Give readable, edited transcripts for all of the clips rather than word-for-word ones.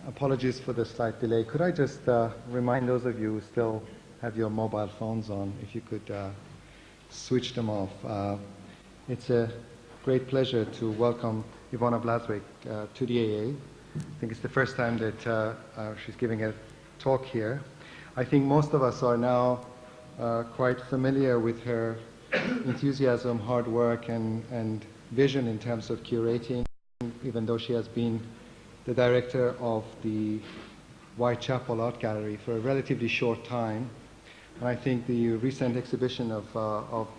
Apologies for the slight delay. Could I just remind those of you who still have your mobile phones on, if you could switch them off. It's a great pleasure to welcome Iwona Blazwick to the AA. I think it's the first time that she's giving a talk here. I think most of us are now quite familiar with her enthusiasm, hard work, and vision in terms of curating, even though she has been the director of the Whitechapel Art Gallery for a relatively short time. And I think the recent exhibition of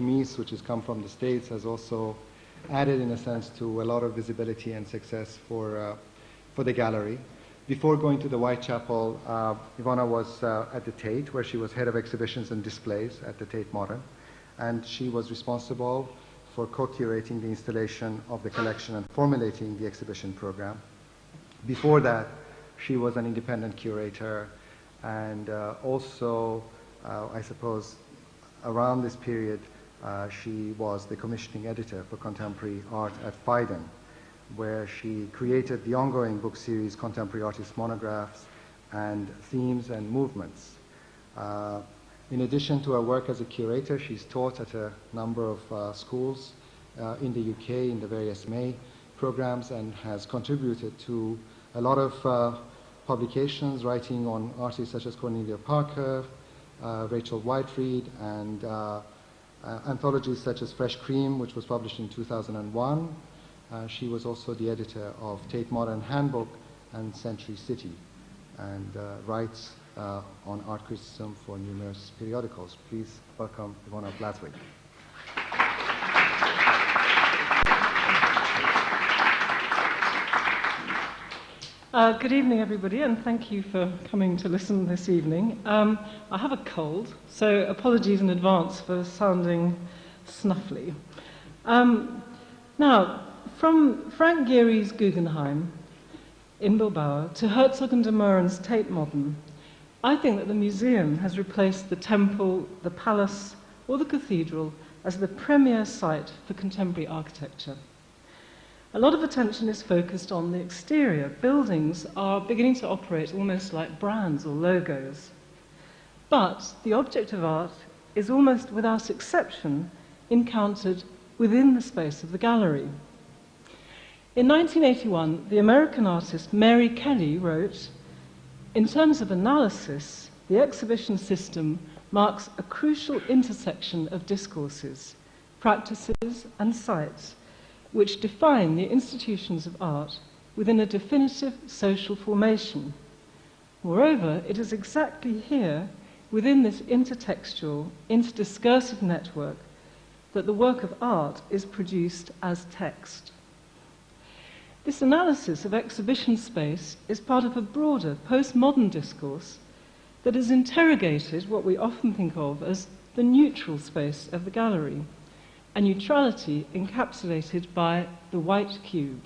Mies, which has come from the States, has also added, in a sense, to a lot of visibility and success for the gallery. Before going to the Whitechapel, Iwona was at the Tate, where she was head of exhibitions and displays at the Tate Modern, and she was responsible for co-curating the installation of the collection and formulating the exhibition program. Before that, she was an independent curator, and also, I suppose, around this period, she was the commissioning editor for contemporary art at Phaidon, where she created the ongoing book series Contemporary Artist Monographs and Themes and Movements. In addition to her work as a curator, she's taught at a number of schools in the UK in the various May programs, and has contributed to a lot of publications, writing on artists such as Cornelia Parker, Rachel Whiteread, and anthologies such as Fresh Cream, which was published in 2001. She was also the editor of Tate Modern Handbook and Century City, and writes on art criticism for numerous periodicals. Please welcome Iwona Blazwick. Good evening, everybody, and thank you for coming to listen this evening. I have a cold, so apologies in advance for sounding snuffly. Now, from Frank Gehry's Guggenheim in Bilbao to Herzog and de Meuron's Tate Modern, I think that the museum has replaced the temple, the palace, or the cathedral as the premier site for contemporary architecture. A lot of attention is focused on the exterior. Buildings are beginning to operate almost like brands or logos. But the object of art is almost without exception encountered within the space of the gallery. In 1981, the American artist Mary Kelly wrote, "In terms of analysis, the exhibition system marks a crucial intersection of discourses, practices, and sites, which define the institutions of art within a definitive social formation. Moreover, it is exactly here, within this intertextual, interdiscursive network, that the work of art is produced as text." This analysis of exhibition space is part of a broader postmodern discourse that has interrogated what we often think of as the neutral space of the gallery, a neutrality encapsulated by the white cube.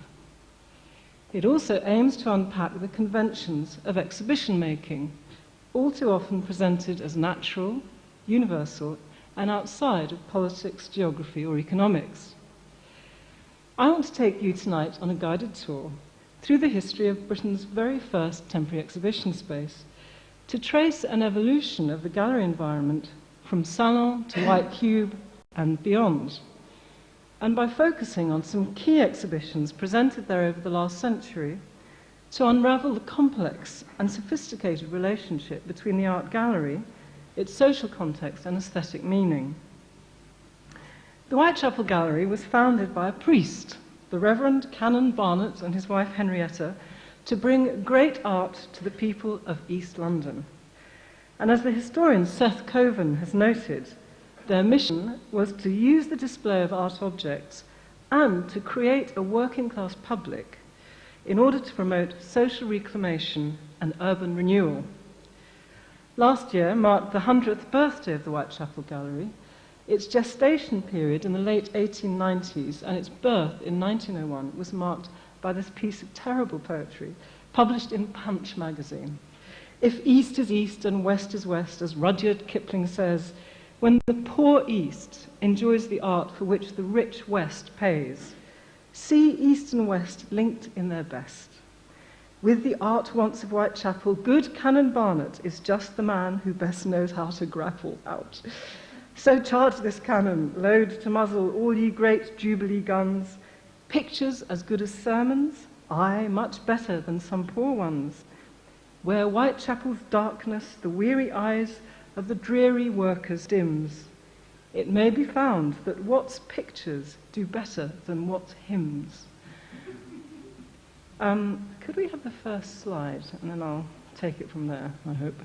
It also aims to unpack the conventions of exhibition making, all too often presented as natural, universal, and outside of politics, geography, or economics. I want to take you tonight on a guided tour through the history of Britain's very first temporary exhibition space, to trace an evolution of the gallery environment from salon to white cube and beyond. And by focusing on some key exhibitions presented there over the last century, to unravel the complex and sophisticated relationship between the art gallery, its social context, and aesthetic meaning. The Whitechapel Gallery was founded by a priest, the Reverend Canon Barnett and his wife Henrietta, to bring great art to the people of East London. And as the historian Seth Coven has noted, their mission was to use the display of art objects and to create a working-class public in order to promote social reclamation and urban renewal. Last year marked the 100th birthday of the Whitechapel Gallery, its gestation period in the late 1890s and its birth in 1901 was marked by this piece of terrible poetry published in Punch magazine. "If East is East and West is West, as Rudyard Kipling says, when the poor East enjoys the art for which the rich West pays, see East and West linked in their best. With the art wants of Whitechapel, good Canon Barnett is just the man who best knows how to grapple out. So charge this cannon, load to muzzle all ye great Jubilee guns, pictures as good as sermons, aye, much better than some poor ones, where Whitechapel's darkness the weary eyes of the dreary workers dims. It may be found that Watts' pictures do better than Watts' hymns. Could we have the first slide, and then I'll take it from there, I hope.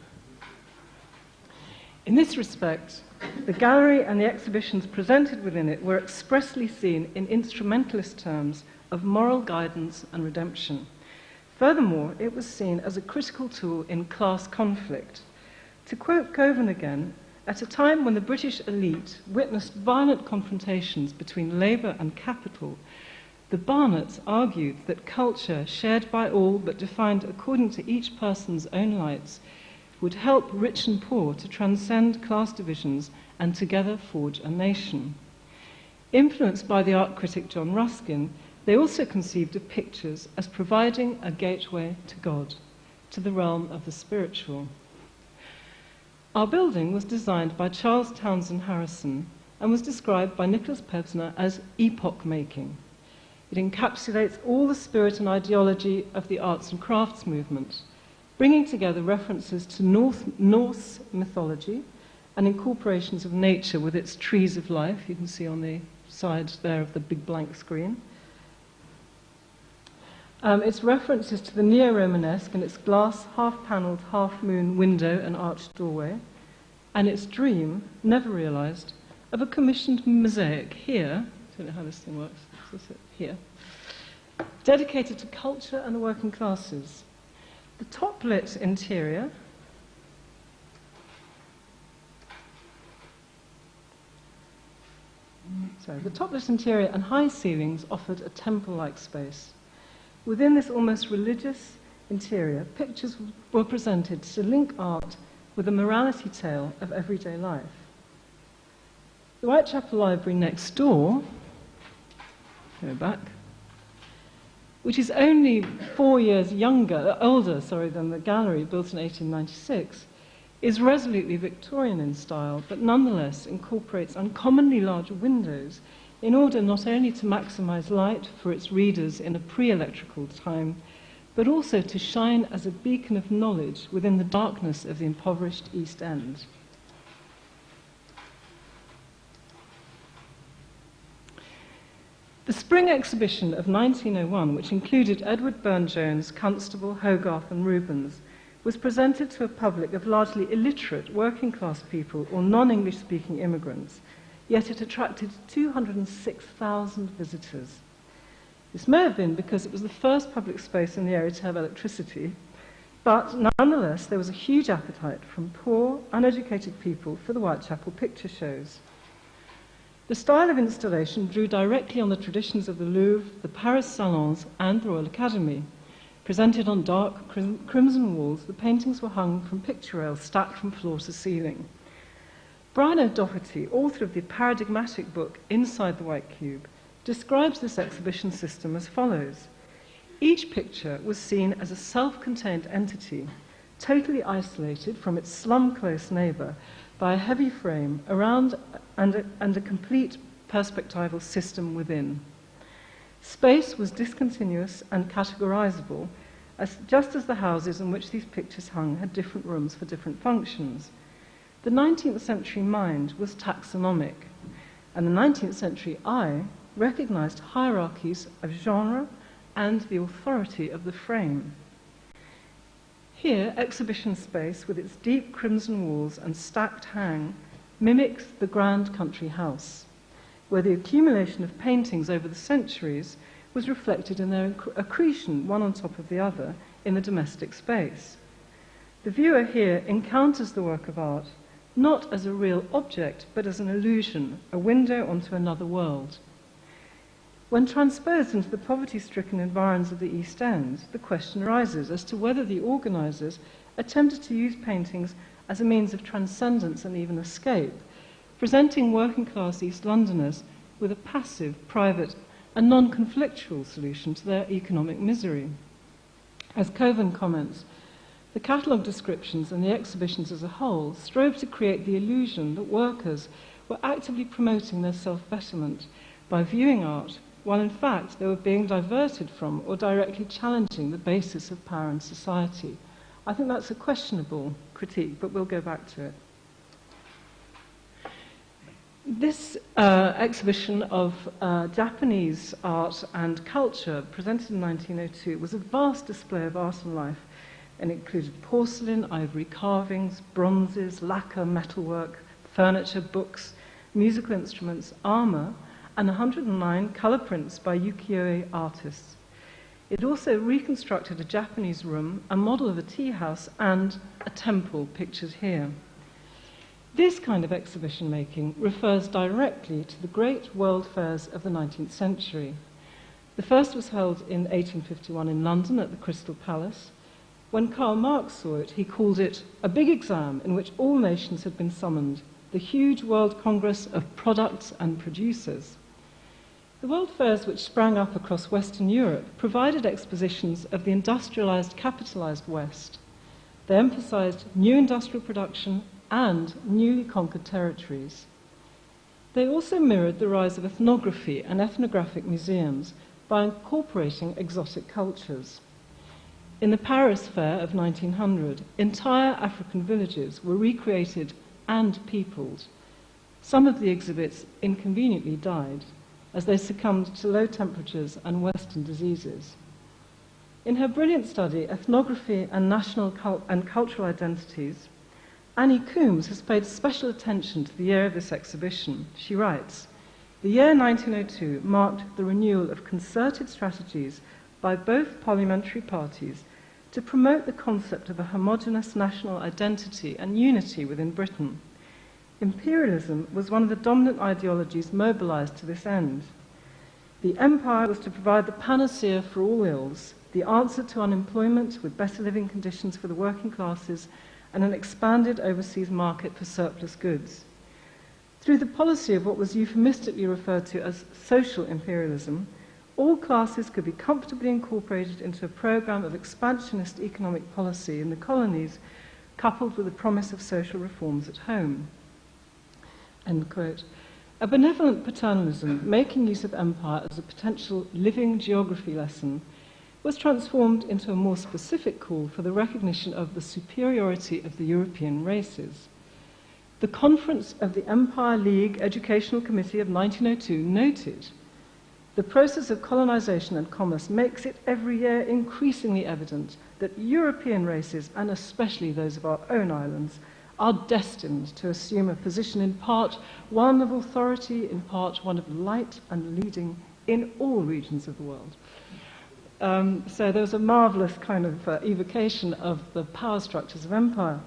In this respect, the gallery and the exhibitions presented within it were expressly seen in instrumentalist terms of moral guidance and redemption. Furthermore, it was seen as a critical tool in class conflict. To quote Coven again, at a time when the British elite witnessed violent confrontations between labour and capital, the Barnetts argued that culture, shared by all but defined according to each person's own lights, would help rich and poor to transcend class divisions and together forge a nation. Influenced by the art critic John Ruskin, they also conceived of pictures as providing a gateway to God, to the realm of the spiritual. Our building was designed by Charles Townsend Harrison and was described by Nicholas Pevsner as epoch-making. It encapsulates all the spirit and ideology of the arts and crafts movement, bringing together references to Norse mythology and incorporations of nature with its trees of life, you can see on the side there of the big blank screen. Its references to the neo-Romanesque and its glass, half-panelled, half-moon window and arched doorway, and its dream, never realised, of a commissioned mosaic here, I don't know how this thing works, is this it? Here, dedicated to culture and the working classes. The top-lit interior and high ceilings offered a temple-like space. Within this almost religious interior, pictures were presented to link art with a morality tale of everyday life. The Whitechapel Library next door, go back, which is only 4 years older than the gallery, built in 1896, is resolutely Victorian in style, but nonetheless incorporates uncommonly large windows in order not only to maximize light for its readers in a pre-electrical time, but also to shine as a beacon of knowledge within the darkness of the impoverished East End. The spring exhibition of 1901, which included Edward Burne-Jones, Constable, Hogarth and Rubens, was presented to a public of largely illiterate working-class people or non-English speaking immigrants, yet it attracted 206,000 visitors. This may have been because it was the first public space in the area to have electricity, but nonetheless there was a huge appetite from poor, uneducated people for the Whitechapel picture shows. The style of installation drew directly on the traditions of the Louvre, the Paris Salons and the Royal Academy. Presented on dark crimson walls, the paintings were hung from picture rails stacked from floor to ceiling. Brian O'Doherty, author of the paradigmatic book Inside the White Cube, describes this exhibition system as follows. Each picture was seen as a self-contained entity, totally isolated from its slum-close neighbour by a heavy frame around and a complete perspectival system within. Space was discontinuous and categorizable, just as the houses in which these pictures hung had different rooms for different functions. The 19th century mind was taxonomic, and the 19th century eye recognized hierarchies of genre and the authority of the frame. Here, exhibition space, with its deep crimson walls and stacked hang, mimics the grand country house, where the accumulation of paintings over the centuries was reflected in their accretion, one on top of the other, in the domestic space. The viewer here encounters the work of art not as a real object, but as an illusion, a window onto another world. When transposed into the poverty-stricken environs of the East End, the question arises as to whether the organisers attempted to use paintings as a means of transcendence and even escape, presenting working-class East Londoners with a passive, private and non-conflictual solution to their economic misery. As Coven comments, the catalogue descriptions and the exhibitions as a whole strove to create the illusion that workers were actively promoting their self-betterment by viewing art, while in fact they were being diverted from or directly challenging the basis of power in society. I think that's a questionable critique, but we'll go back to it. This exhibition of Japanese art and culture, presented in 1902, was a vast display of art and life, and it included porcelain, ivory carvings, bronzes, lacquer, metalwork, furniture, books, musical instruments, armor, and 109 color prints by ukiyo-e artists. It also reconstructed a Japanese room, a model of a tea house, and a temple pictured here. This kind of exhibition making refers directly to the great world fairs of the 19th century. The first was held in 1851 in London at the Crystal Palace. When Karl Marx saw it, he called it a big exam in which all nations had been summoned, the huge World Congress of Products and Producers. The world fairs which sprang up across Western Europe provided expositions of the industrialized, capitalized West. They emphasized new industrial production and newly conquered territories. They also mirrored the rise of ethnography and ethnographic museums by incorporating exotic cultures. In the Paris Fair of 1900, entire African villages were recreated and peopled. Some of the exhibits inconveniently died as they succumbed to low temperatures and Western diseases. In her brilliant study, Ethnography and National and Cultural Identities, Annie Coombs has paid special attention to the year of this exhibition. She writes, "The year 1902 marked the renewal of concerted strategies by both parliamentary parties to promote the concept of a homogeneous national identity and unity within Britain. Imperialism was one of the dominant ideologies mobilized to this end. The empire was to provide the panacea for all ills, the answer to unemployment with better living conditions for the working classes, and an expanded overseas market for surplus goods. Through the policy of what was euphemistically referred to as social imperialism, all classes could be comfortably incorporated into a program of expansionist economic policy in the colonies, coupled with the promise of social reforms at home." End quote. A benevolent paternalism, making use of empire as a potential living geography lesson, was transformed into a more specific call for the recognition of the superiority of the European races. The conference of the Empire League Educational Committee of 1902 noted, "The process of colonization and commerce makes it every year increasingly evident that European races, and especially those of our own islands, are destined to assume a position in part one of authority, in part one of light and leading in all regions of the world." So there was a marvelous kind of evocation of the power structures of empire.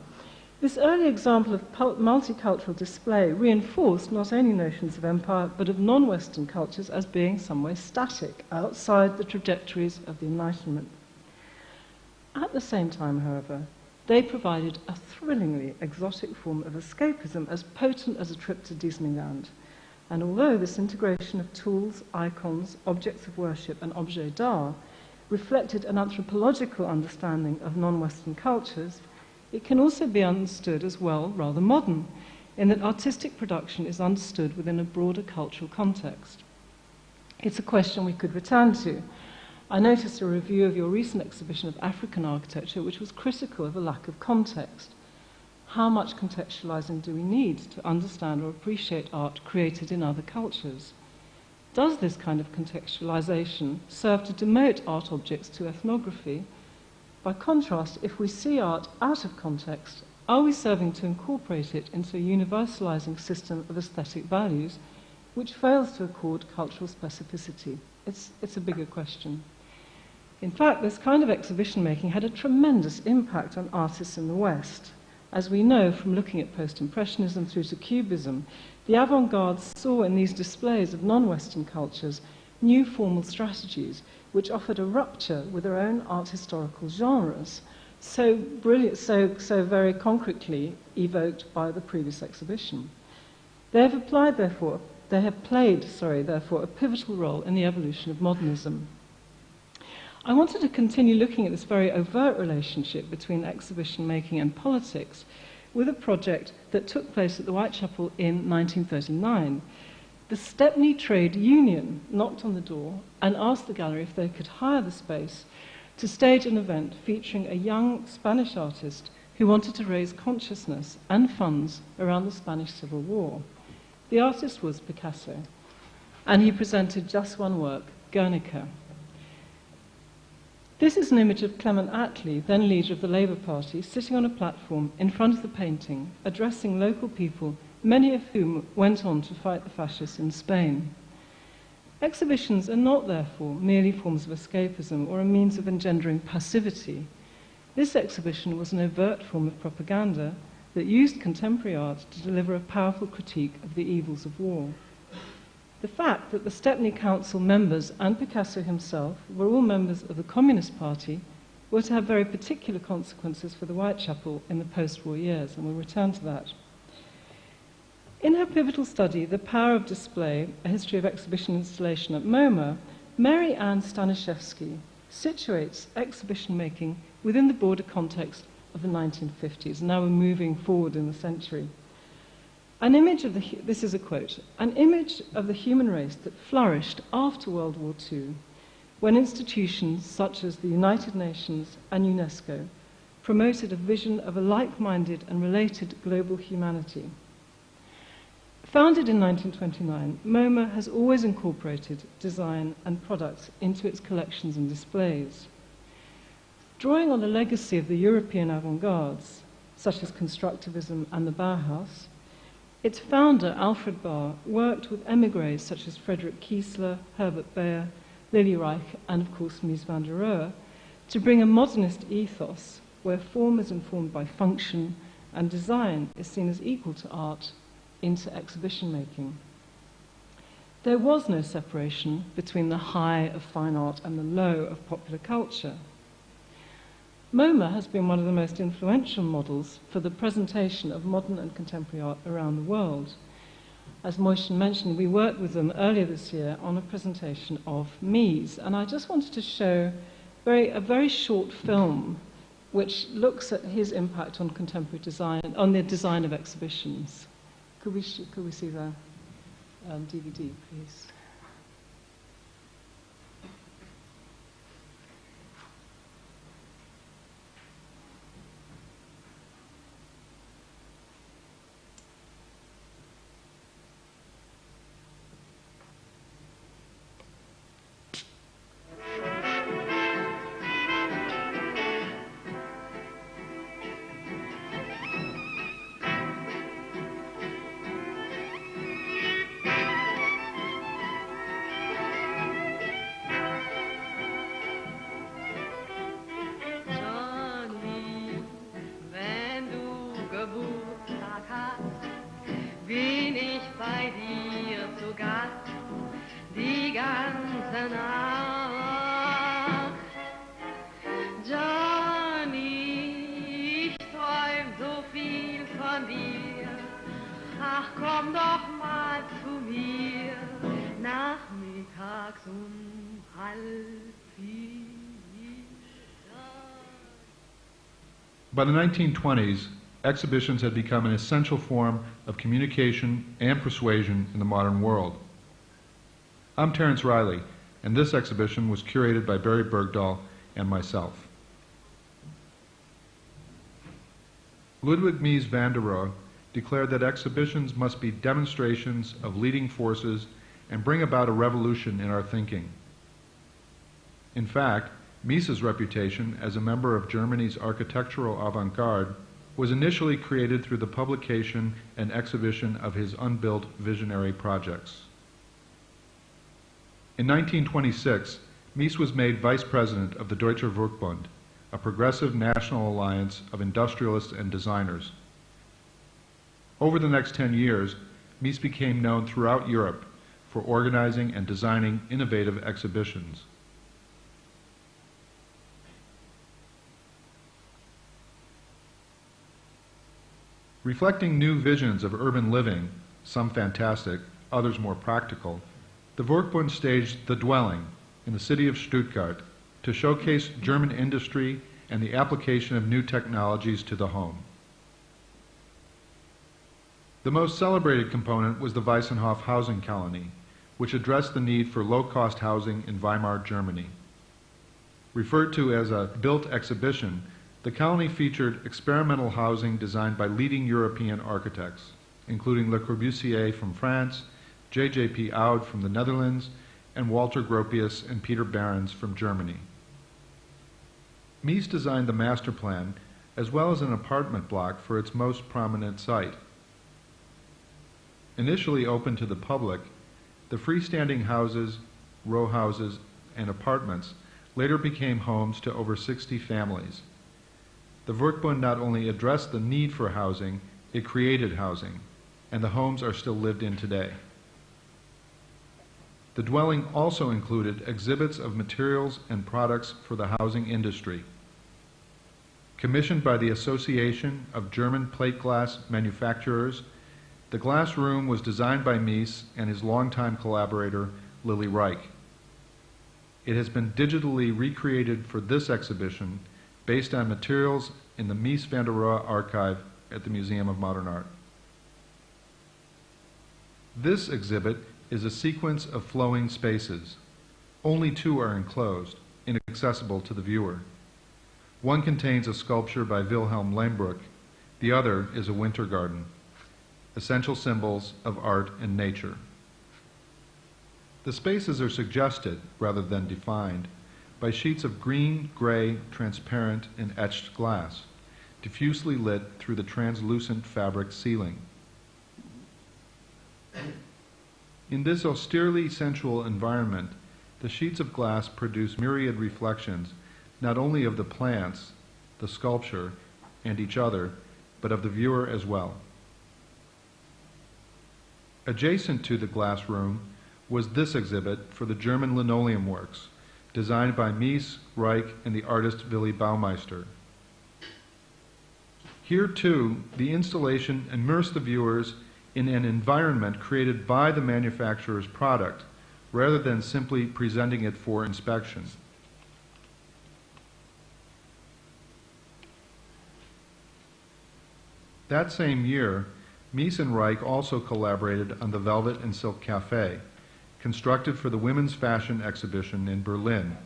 This early example of multicultural display reinforced not only notions of empire, but of non-Western cultures as being some way static, outside the trajectories of the Enlightenment. At the same time, however, they provided a thrillingly exotic form of escapism as potent as a trip to Disneyland. And although this integration of tools, icons, objects of worship, and objets d'art reflected an anthropological understanding of non-Western cultures, it can also be understood as well rather modern, in that artistic production is understood within a broader cultural context. It's a question we could return to. I noticed a review of your recent exhibition of African architecture which was critical of a lack of context. How much contextualizing do we need to understand or appreciate art created in other cultures? Does this kind of contextualization serve to demote art objects to ethnography? By contrast, if we see art out of context, are we serving to incorporate it into a universalizing system of aesthetic values which fails to accord cultural specificity? It's a bigger question. In fact, this kind of exhibition making had a tremendous impact on artists in the West. As we know from looking at post-impressionism through to cubism, the avant-garde saw in these displays of non-Western cultures new formal strategies which offered a rupture with their own art historical genres, so brilliant, so very concretely evoked by the previous exhibition. They have played, therefore, a pivotal role in the evolution of modernism. I wanted to continue looking at this very overt relationship between exhibition making and politics with a project that took place at the Whitechapel in 1939. The Stepney Trade Union knocked on the door and asked the gallery if they could hire the space to stage an event featuring a young Spanish artist who wanted to raise consciousness and funds around the Spanish Civil War. The artist was Picasso, and he presented just one work, Guernica. This is an image of Clement Attlee, then leader of the Labour Party, sitting on a platform in front of the painting, addressing local people, many of whom went on to fight the fascists in Spain. Exhibitions are not, therefore, merely forms of escapism or a means of engendering passivity. This exhibition was an overt form of propaganda that used contemporary art to deliver a powerful critique of the evils of war. The fact that the Stepney Council members and Picasso himself were all members of the Communist Party were to have very particular consequences for the Whitechapel in the post-war years, and we'll return to that. In her pivotal study, The Power of Display, A History of Exhibition Installation at MoMA, Mary Ann Staniszewski situates exhibition making within the broader context of the 1950s. Now we're moving forward in the century. This is a quote, an image of the human race that flourished after World War II, when institutions such as the United Nations and UNESCO promoted a vision of a like-minded and related global humanity. Founded in 1929, MoMA has always incorporated design and products into its collections and displays. Drawing on a legacy of the European avant-gardes, such as constructivism and the Bauhaus, its founder, Alfred Barr, worked with émigrés such as Frederick Kiesler, Herbert Bayer, Lily Reich, and of course Mies van der Rohe, to bring a modernist ethos where form is informed by function and design is seen as equal to art into exhibition making. There was no separation between the high of fine art and the low of popular culture. MoMA has been one of the most influential models for the presentation of modern and contemporary art around the world. As Moishen mentioned, we worked with them earlier this year on a presentation of Mies, and I just wanted to show a very short film which looks at his impact on contemporary design, on the design of exhibitions. Could we see the DVD, please? By the 1920s, exhibitions had become an essential form of communication and persuasion in the modern world. I'm Terence Riley, and this exhibition was curated by Barry Bergdahl and myself. Ludwig Mies van der Rohe declared that exhibitions must be demonstrations of leading forces and bring about a revolution in our thinking. In fact, Mies's reputation as a member of Germany's architectural avant-garde was initially created through the publication and exhibition of his unbuilt visionary projects. In 1926, Mies was made vice president of the Deutscher Werkbund, a progressive national alliance of industrialists and designers. Over the next 10 years, Mies became known throughout Europe for organizing and designing innovative exhibitions. Reflecting new visions of urban living, some fantastic, others more practical, the Werkbund staged The Dwelling in the city of Stuttgart to showcase German industry and the application of new technologies to the home. The most celebrated component was the Weissenhof housing colony, which addressed the need for low-cost housing in Weimar, Germany. Referred to as a built exhibition, the colony featured experimental housing designed by leading European architects, including Le Corbusier from France, J.J.P. Oud from the Netherlands, and Walter Gropius and Peter Behrens from Germany. Mies designed the master plan as well as an apartment block for its most prominent site. Initially open to the public, the freestanding houses, row houses, and apartments later became homes to over 60 families. The Werkbund not only addressed the need for housing, it created housing, and the homes are still lived in today. The dwelling also included exhibits of materials and products for the housing industry. Commissioned by the Association of German Plate Glass Manufacturers, the glass room was designed by Mies and his longtime collaborator, Lily Reich. It has been digitally recreated for this exhibition based on materials in the Mies van der Rohe archive at the Museum of Modern Art. This exhibit is a sequence of flowing spaces. Only two are enclosed, inaccessible to the viewer. One contains a sculpture by Wilhelm Lehmbruck. The other is a winter garden, essential symbols of art and nature. The spaces are suggested, rather than defined, by sheets of green, gray, transparent, and etched glass, diffusely lit through the translucent fabric ceiling. In this austerely sensual environment, the sheets of glass produce myriad reflections, not only of the plants, the sculpture, and each other, but of the viewer as well. Adjacent to the glass room was this exhibit for the German linoleum works, designed by Mies, Reich, and the artist Willy Baumeister. Here, too, the installation immersed the viewers in an environment created by the manufacturer's product, rather than simply presenting it for inspection. That same year, Mies and Reich also collaborated on the Velvet and Silk Café, constructed for the Women's Fashion Exhibition in Berlin.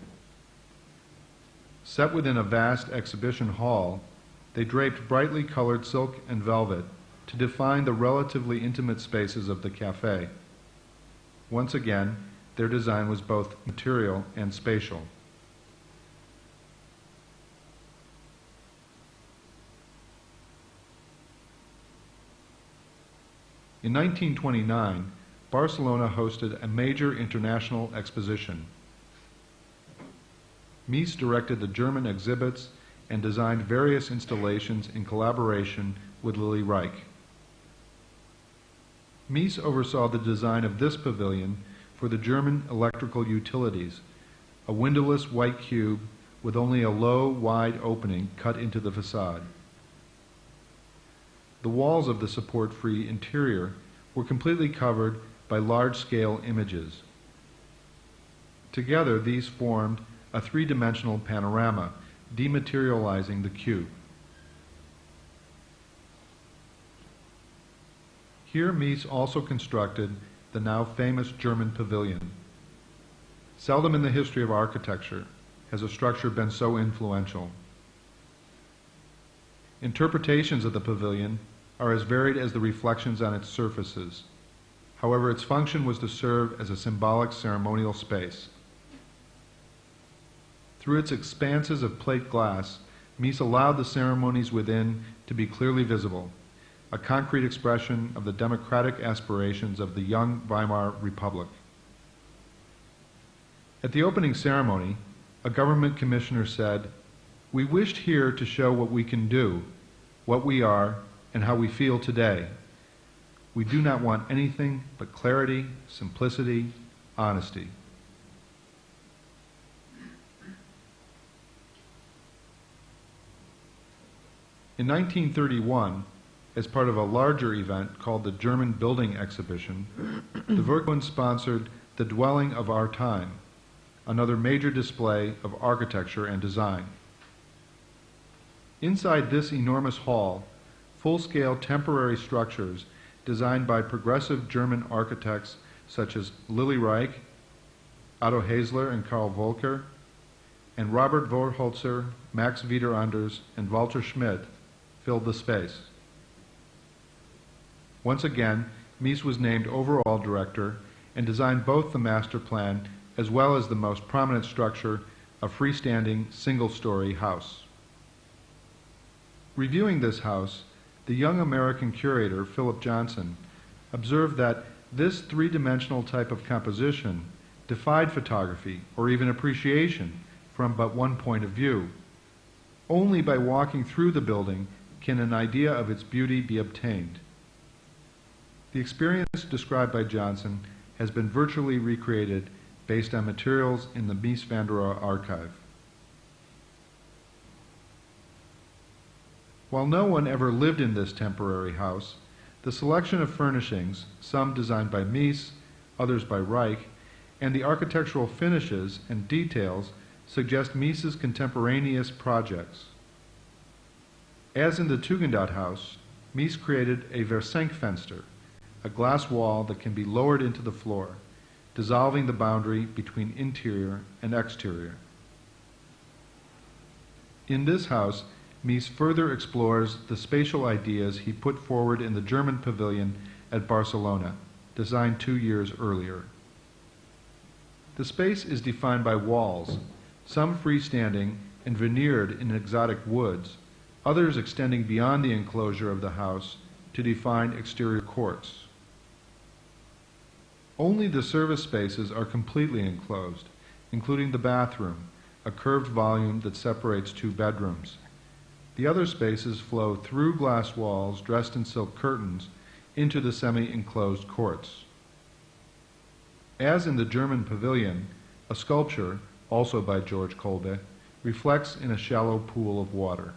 Set within a vast exhibition hall, they draped brightly colored silk and velvet to define the relatively intimate spaces of the café. Once again, their design was both material and spatial. In 1929, Barcelona hosted a major international exposition. Mies directed the German exhibits and designed various installations in collaboration with Lily Reich. Mies oversaw the design of this pavilion for the German electrical utilities, a windowless white cube with only a low, wide opening cut into the facade. The walls of the support-free interior were completely covered by large-scale images. Together, these formed a three-dimensional panorama, dematerializing the cube. Here, Mies also constructed the now famous German pavilion. Seldom in the history of architecture has a structure been so influential. Interpretations of the pavilion are as varied as the reflections on its surfaces. However, its function was to serve as a symbolic ceremonial space. Through its expanses of plate glass, Mies allowed the ceremonies within to be clearly visible, a concrete expression of the democratic aspirations of the young Weimar Republic. At the opening ceremony, a government commissioner said, "We wished here to show what we can do, what we are, and how we feel today. We do not want anything but clarity, simplicity, honesty." In 1931, as part of a larger event called the German Building Exhibition, the Werkbund sponsored The Dwelling of Our Time, another major display of architecture and design. Inside this enormous hall, full-scale temporary structures designed by progressive German architects such as Lily Reich, Otto Haesler and Karl Volker, and Robert Vorholzer, Max Wiederanders, and Walter Schmidt filled the space. Once again, Mies was named overall director and designed both the master plan as well as the most prominent structure, a freestanding single-story house. Reviewing this house, the young American curator, Philip Johnson, observed that this three-dimensional type of composition defied photography or even appreciation from but one point of view. Only by walking through the building can an idea of its beauty be obtained. The experience described by Johnson has been virtually recreated based on materials in the Mies van der Rohe archive. While no one ever lived in this temporary house, the selection of furnishings, some designed by Mies, others by Reich, and the architectural finishes and details suggest Mies's contemporaneous projects. As in the Tugendhat house, Mies created a Versenkfenster, a glass wall that can be lowered into the floor, dissolving the boundary between interior and exterior. In this house, Mies further explores the spatial ideas he put forward in the German pavilion at Barcelona, designed 2 years earlier. The space is defined by walls, some freestanding and veneered in exotic woods, others extending beyond the enclosure of the house to define exterior courts. Only the service spaces are completely enclosed, including the bathroom, a curved volume that separates 2 bedrooms. The other spaces flow through glass walls dressed in silk curtains into the semi-enclosed courts. As in the German pavilion, a sculpture, also by George Kolbe, reflects in a shallow pool of water.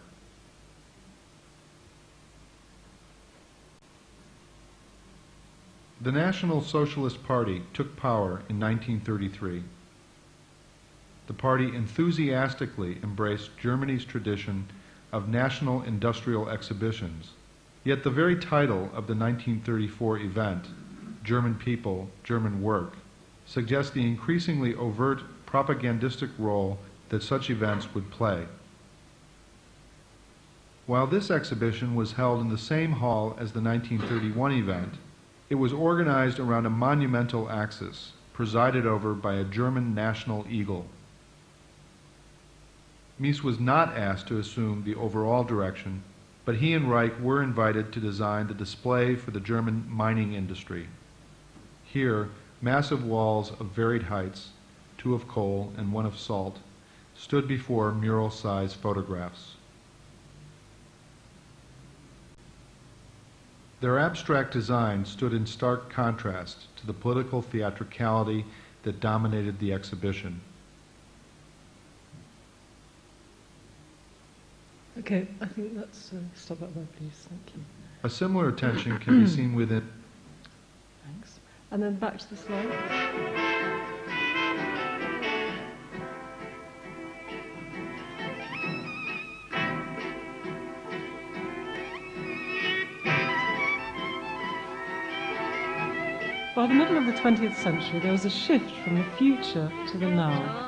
The National Socialist Party took power in 1933. The party enthusiastically embraced Germany's tradition of national industrial exhibitions, yet the very title of the 1934 event, German People, German Work, suggests the increasingly overt propagandistic role that such events would play. While this exhibition was held in the same hall as the 1931 event, it was organized around a monumental axis, presided over by a German national eagle. Mies was not asked to assume the overall direction, but he and Reich were invited to design the display for the German mining industry. Here, massive walls of varied heights, 2 of coal and 1 of salt, stood before mural-size photographs. Their abstract design stood in stark contrast to the political theatricality that dominated the exhibition. Okay, I think that's stop that there, please. Thank you. A similar tension can be seen within. Thanks. And then back to the slide. By the middle of the 20th century, there was a shift from the future to the now.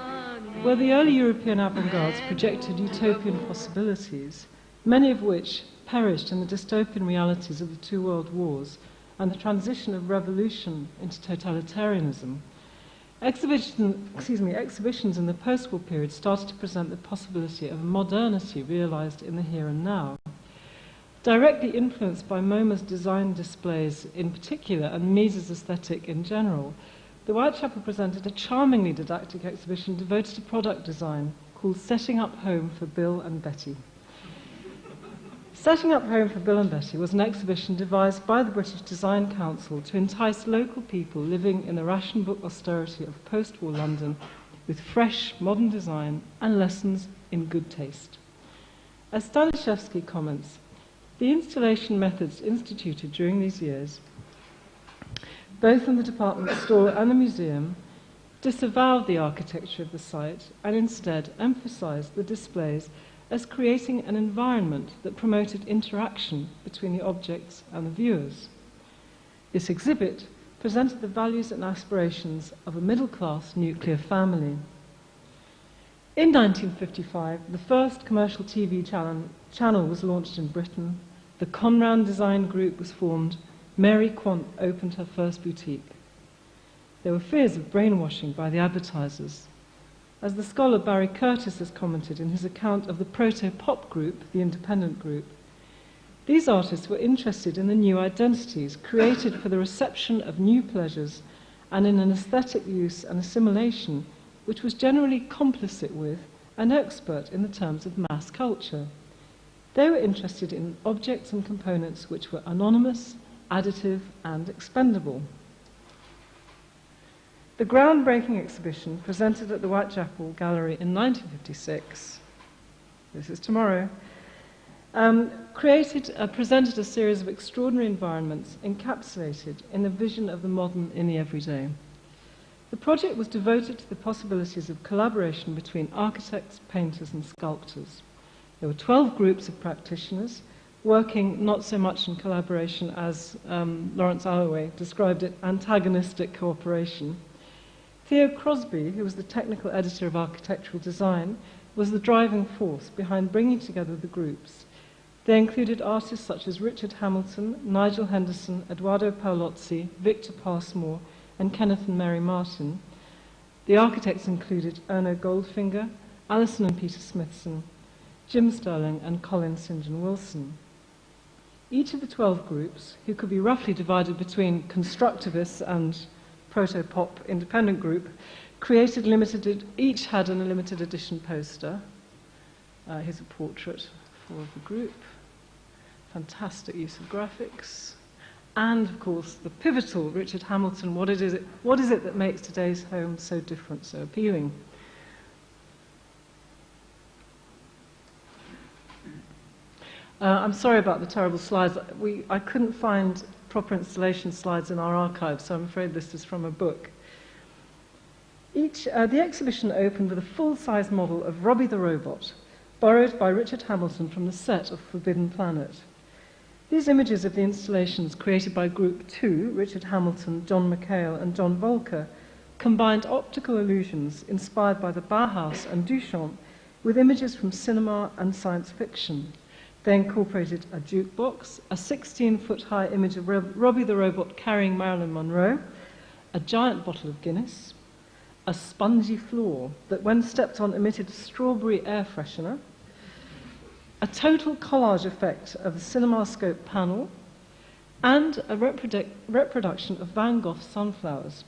Where the early European avant-gardes projected utopian possibilities, many of which perished in the dystopian realities of the 2 world wars and the transition of revolution into totalitarianism, exhibitions in the post-war period started to present the possibility of modernity realized in the here and now. Directly influenced by MoMA's design displays in particular and Mies's aesthetic in general, the Whitechapel presented a charmingly didactic exhibition devoted to product design called Setting Up Home for Bill and Betty. Setting Up Home for Bill and Betty was an exhibition devised by the British Design Council to entice local people living in the ration book austerity of post-war London with fresh, modern design and lessons in good taste. As Staniszewski comments, the installation methods instituted during these years, both in the department store and the museum, disavowed the architecture of the site and instead emphasized the displays as creating an environment that promoted interaction between the objects and the viewers. This exhibit presented the values and aspirations of a middle-class nuclear family. In 1955, the first commercial TV channel was launched in Britain, the Conran Design Group was formed, Mary Quant opened her first boutique. There were fears of brainwashing by the advertisers. As the scholar Barry Curtis has commented in his account of the proto-pop group, the independent group, these artists were interested in the new identities created for the reception of new pleasures and in an aesthetic use and assimilation which was generally complicit with and expert in the terms of mass culture. They were interested in objects and components which were anonymous, additive, and expendable. The groundbreaking exhibition presented at the Whitechapel Gallery in 1956, this is tomorrow, presented a series of extraordinary environments encapsulated in the vision of the modern in the everyday. The project was devoted to the possibilities of collaboration between architects, painters, and sculptors. There were 12 groups of practitioners working not so much in collaboration as Lawrence Alloway described it, antagonistic cooperation. Theo Crosby, who was the technical editor of architectural design, was the driving force behind bringing together the groups. They included artists such as Richard Hamilton, Nigel Henderson, Eduardo Paolozzi, Victor Passmore, and Kenneth and Mary Martin. The architects included Erno Goldfinger, Alison and Peter Smithson, Jim Sterling, and Colin St. John Wilson. Each of the 12 groups, who could be roughly divided between constructivists and proto-pop independent group, each had a limited edition poster. Here's a portrait for the group. Fantastic use of graphics. And, of course, the pivotal Richard Hamilton, what is it that makes today's home so different, so appealing? I'm sorry about the terrible slides. I couldn't find proper installation slides in our archive, so I'm afraid this is from a book. The exhibition opened with a full-size model of Robbie the Robot, borrowed by Richard Hamilton from the set of Forbidden Planet. These images of the installations created by Group 2, Richard Hamilton, John McHale, and John Volker, combined optical illusions inspired by the Bauhaus and Duchamp with images from cinema and science fiction. They incorporated a jukebox, a 16-foot-high image of Robbie the Robot carrying Marilyn Monroe, a giant bottle of Guinness, a spongy floor that, when stepped on, emitted strawberry air freshener, a total collage effect of the CinemaScope panel, and a reproduction of Van Gogh's sunflowers,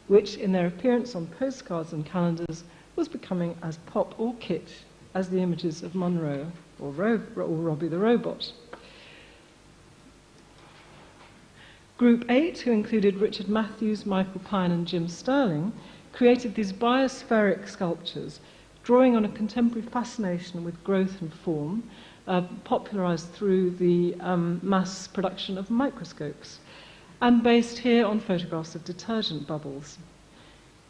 which, in their appearance on postcards and calendars, was becoming as pop or kitsch as the images of Monroe or Robbie the Robot. Group 8, who included Richard Matthews, Michael Pine, and Jim Sterling, created these biospheric sculptures, drawing on a contemporary fascination with growth and form, popularized through the mass production of microscopes, and based here on photographs of detergent bubbles.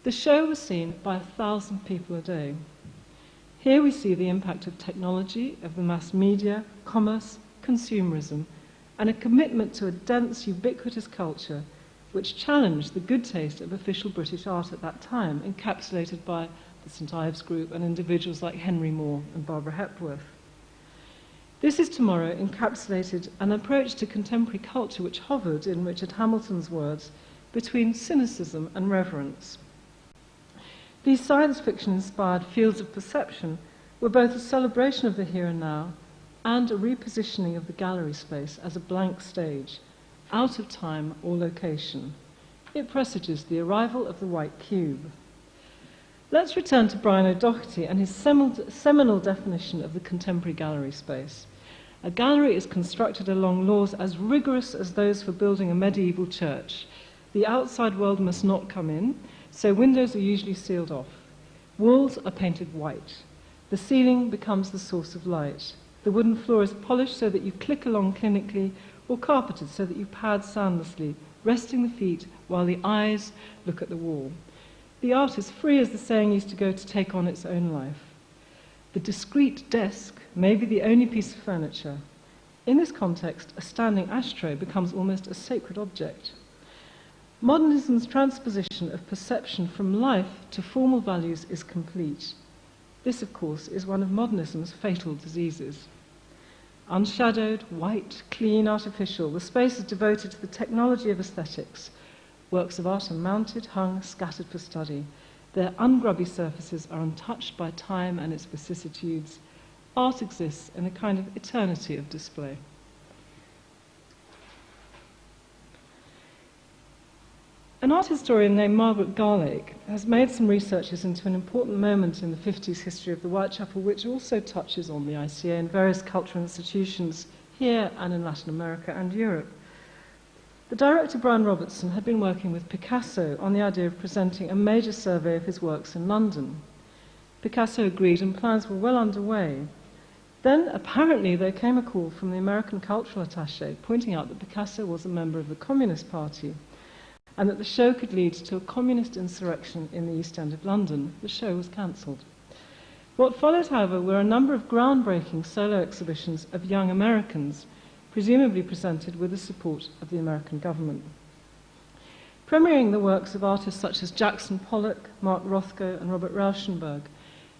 The show was seen by 1,000 people a day. Here we see the impact of technology, of the mass media, commerce, consumerism, and a commitment to a dense, ubiquitous culture which challenged the good taste of official British art at that time, encapsulated by the St Ives Group and individuals like Henry Moore and Barbara Hepworth. This is tomorrow encapsulated an approach to contemporary culture which hovered, in Richard Hamilton's words, between cynicism and reverence. These science fiction-inspired fields of perception were both a celebration of the here and now and a repositioning of the gallery space as a blank stage, out of time or location. It presages the arrival of the white cube. Let's return to Brian O'Doherty and his seminal definition of the contemporary gallery space. A gallery is constructed along laws as rigorous as those for building a medieval church. The outside world must not come in, so windows are usually sealed off. Walls are painted white. The ceiling becomes the source of light. The wooden floor is polished so that you click along clinically, or carpeted so that you pad soundlessly, resting the feet while the eyes look at the wall. The art is free, as the saying used to go, to take on its own life. The discreet desk may be the only piece of furniture. In this context, a standing ashtray becomes almost a sacred object. Modernism's transposition of perception from life to formal values is complete. This, of course, is one of modernism's fatal diseases. Unshadowed, white, clean, artificial, the space is devoted to the technology of aesthetics. Works of art are mounted, hung, scattered for study. Their ungrubby surfaces are untouched by time and its vicissitudes. Art exists in a kind of eternity of display. An art historian named Margaret Garlake has made some researches into an important moment in the 50s history of the Whitechapel, which also touches on the ICA and various cultural institutions here and in Latin America and Europe. The director, Brian Robertson, had been working with Picasso on the idea of presenting a major survey of his works in London. Picasso agreed and plans were well underway. Then, apparently, there came a call from the American cultural attaché pointing out that Picasso was a member of the Communist Party and that the show could lead to a communist insurrection in the East End of London. The show was cancelled. What followed, however, were a number of groundbreaking solo exhibitions of young Americans, presumably presented with the support of the American government. Premiering the works of artists such as Jackson Pollock, Mark Rothko, and Robert Rauschenberg,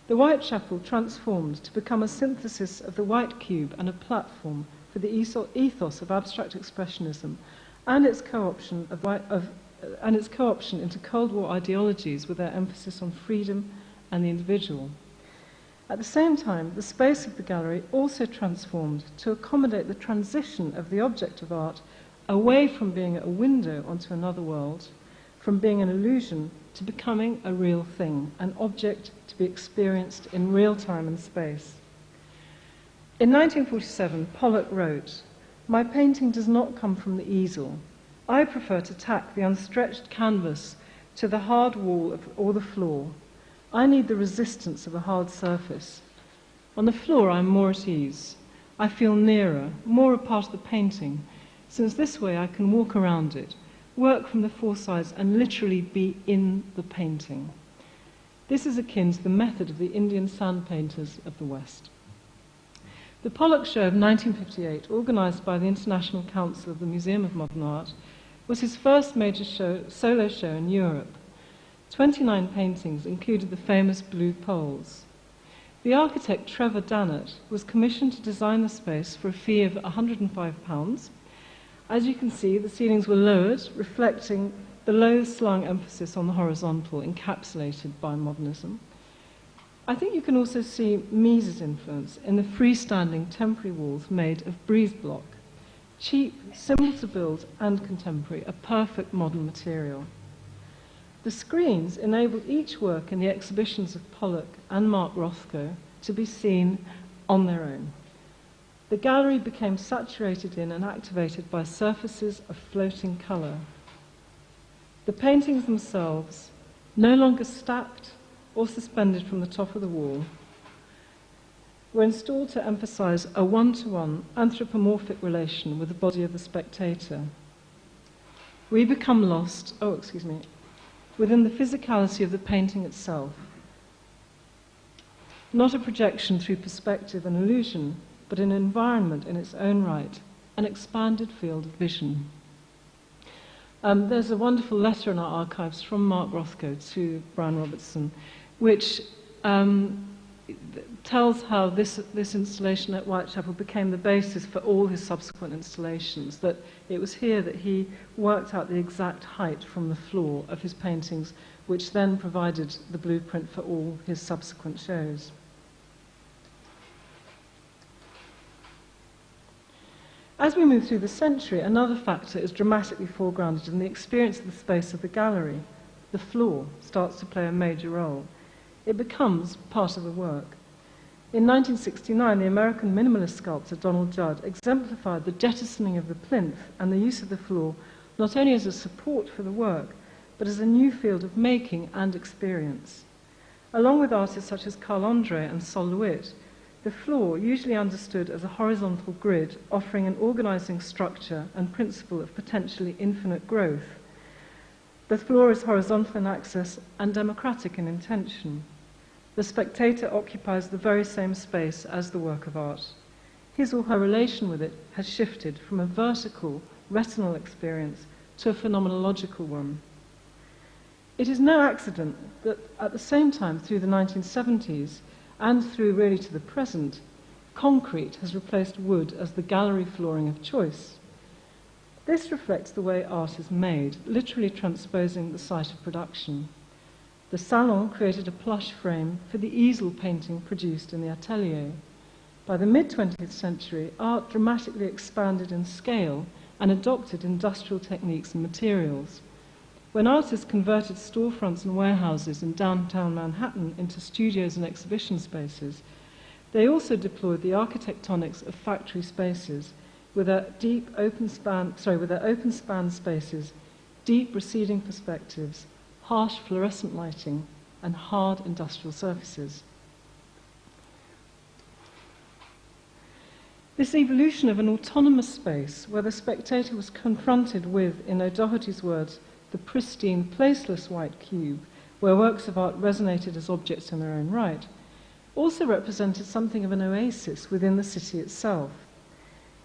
the Whitechapel transformed to become a synthesis of the white cube and a platform for the ethos of abstract expressionism and its co-option into Cold War ideologies with their emphasis on freedom and the individual. At the same time, the space of the gallery also transformed to accommodate the transition of the object of art away from being a window onto another world, from being an illusion to becoming a real thing, an object to be experienced in real time and space. In 1947, Pollock wrote, "My painting does not come from the easel. I prefer to tack the unstretched canvas to the hard wall or the floor. I need the resistance of a hard surface. On the floor, I'm more at ease. I feel nearer, more a part of the painting, since this way I can walk around it, work from the four sides, and literally be in the painting." This is akin to the method of the Indian sand painters of the West. The Pollock Show of 1958, organised by the International Council of the Museum of Modern Art, was his first major solo show in Europe. 29 paintings included the famous blue poles. The architect Trevor Dannett was commissioned to design the space for a fee of £105. As you can see, the ceilings were lowered, reflecting the low-slung emphasis on the horizontal, encapsulated by modernism. I think you can also see Mies's influence in the freestanding temporary walls made of breeze block. Cheap, simple to build, and contemporary, a perfect modern material. The screens enabled each work in the exhibitions of Pollock and Mark Rothko to be seen on their own. The gallery became saturated in and activated by surfaces of floating colour. The paintings themselves, no longer stacked or suspended from the top of the wall, were installed to emphasize a one-to-one anthropomorphic relation with the body of the spectator. We become lost, within the physicality of the painting itself. Not a projection through perspective and illusion, but an environment in its own right, an expanded field of vision. There's a wonderful letter in our archives from Mark Rothko to Brian Robertson, which tells how this installation at Whitechapel became the basis for all his subsequent installations, that it was here that he worked out the exact height from the floor of his paintings, which then provided the blueprint for all his subsequent shows. As we move through the century, another factor is dramatically foregrounded in the experience of the space of the gallery. The floor starts to play a major role. It becomes part of the work. In 1969, the American minimalist sculptor Donald Judd exemplified the jettisoning of the plinth and the use of the floor not only as a support for the work, but as a new field of making and experience. Along with artists such as Carl Andre and Sol LeWitt, the floor, usually understood as a horizontal grid, offering an organizing structure and principle of potentially infinite growth, The floor is horizontal in access and democratic in intention. The spectator occupies the very same space as the work of art. His or her relation with it has shifted from a vertical, retinal experience to a phenomenological one. It is no accident that at the same time, through the 1970s and through really to the present, concrete has replaced wood as the gallery flooring of choice. This reflects the way art is made, literally transposing the site of production. The salon created a plush frame for the easel painting produced in the atelier. By the mid-20th century, art dramatically expanded in scale and adopted industrial techniques and materials. When artists converted storefronts and warehouses in downtown Manhattan into studios and exhibition spaces, they also deployed the architectonics of factory spaces with their open span spaces, deep receding perspectives, harsh fluorescent lighting, and hard industrial surfaces. This evolution of an autonomous space where the spectator was confronted with, in O'Doherty's words, the pristine, placeless white cube, where works of art resonated as objects in their own right, also represented something of an oasis within the city itself.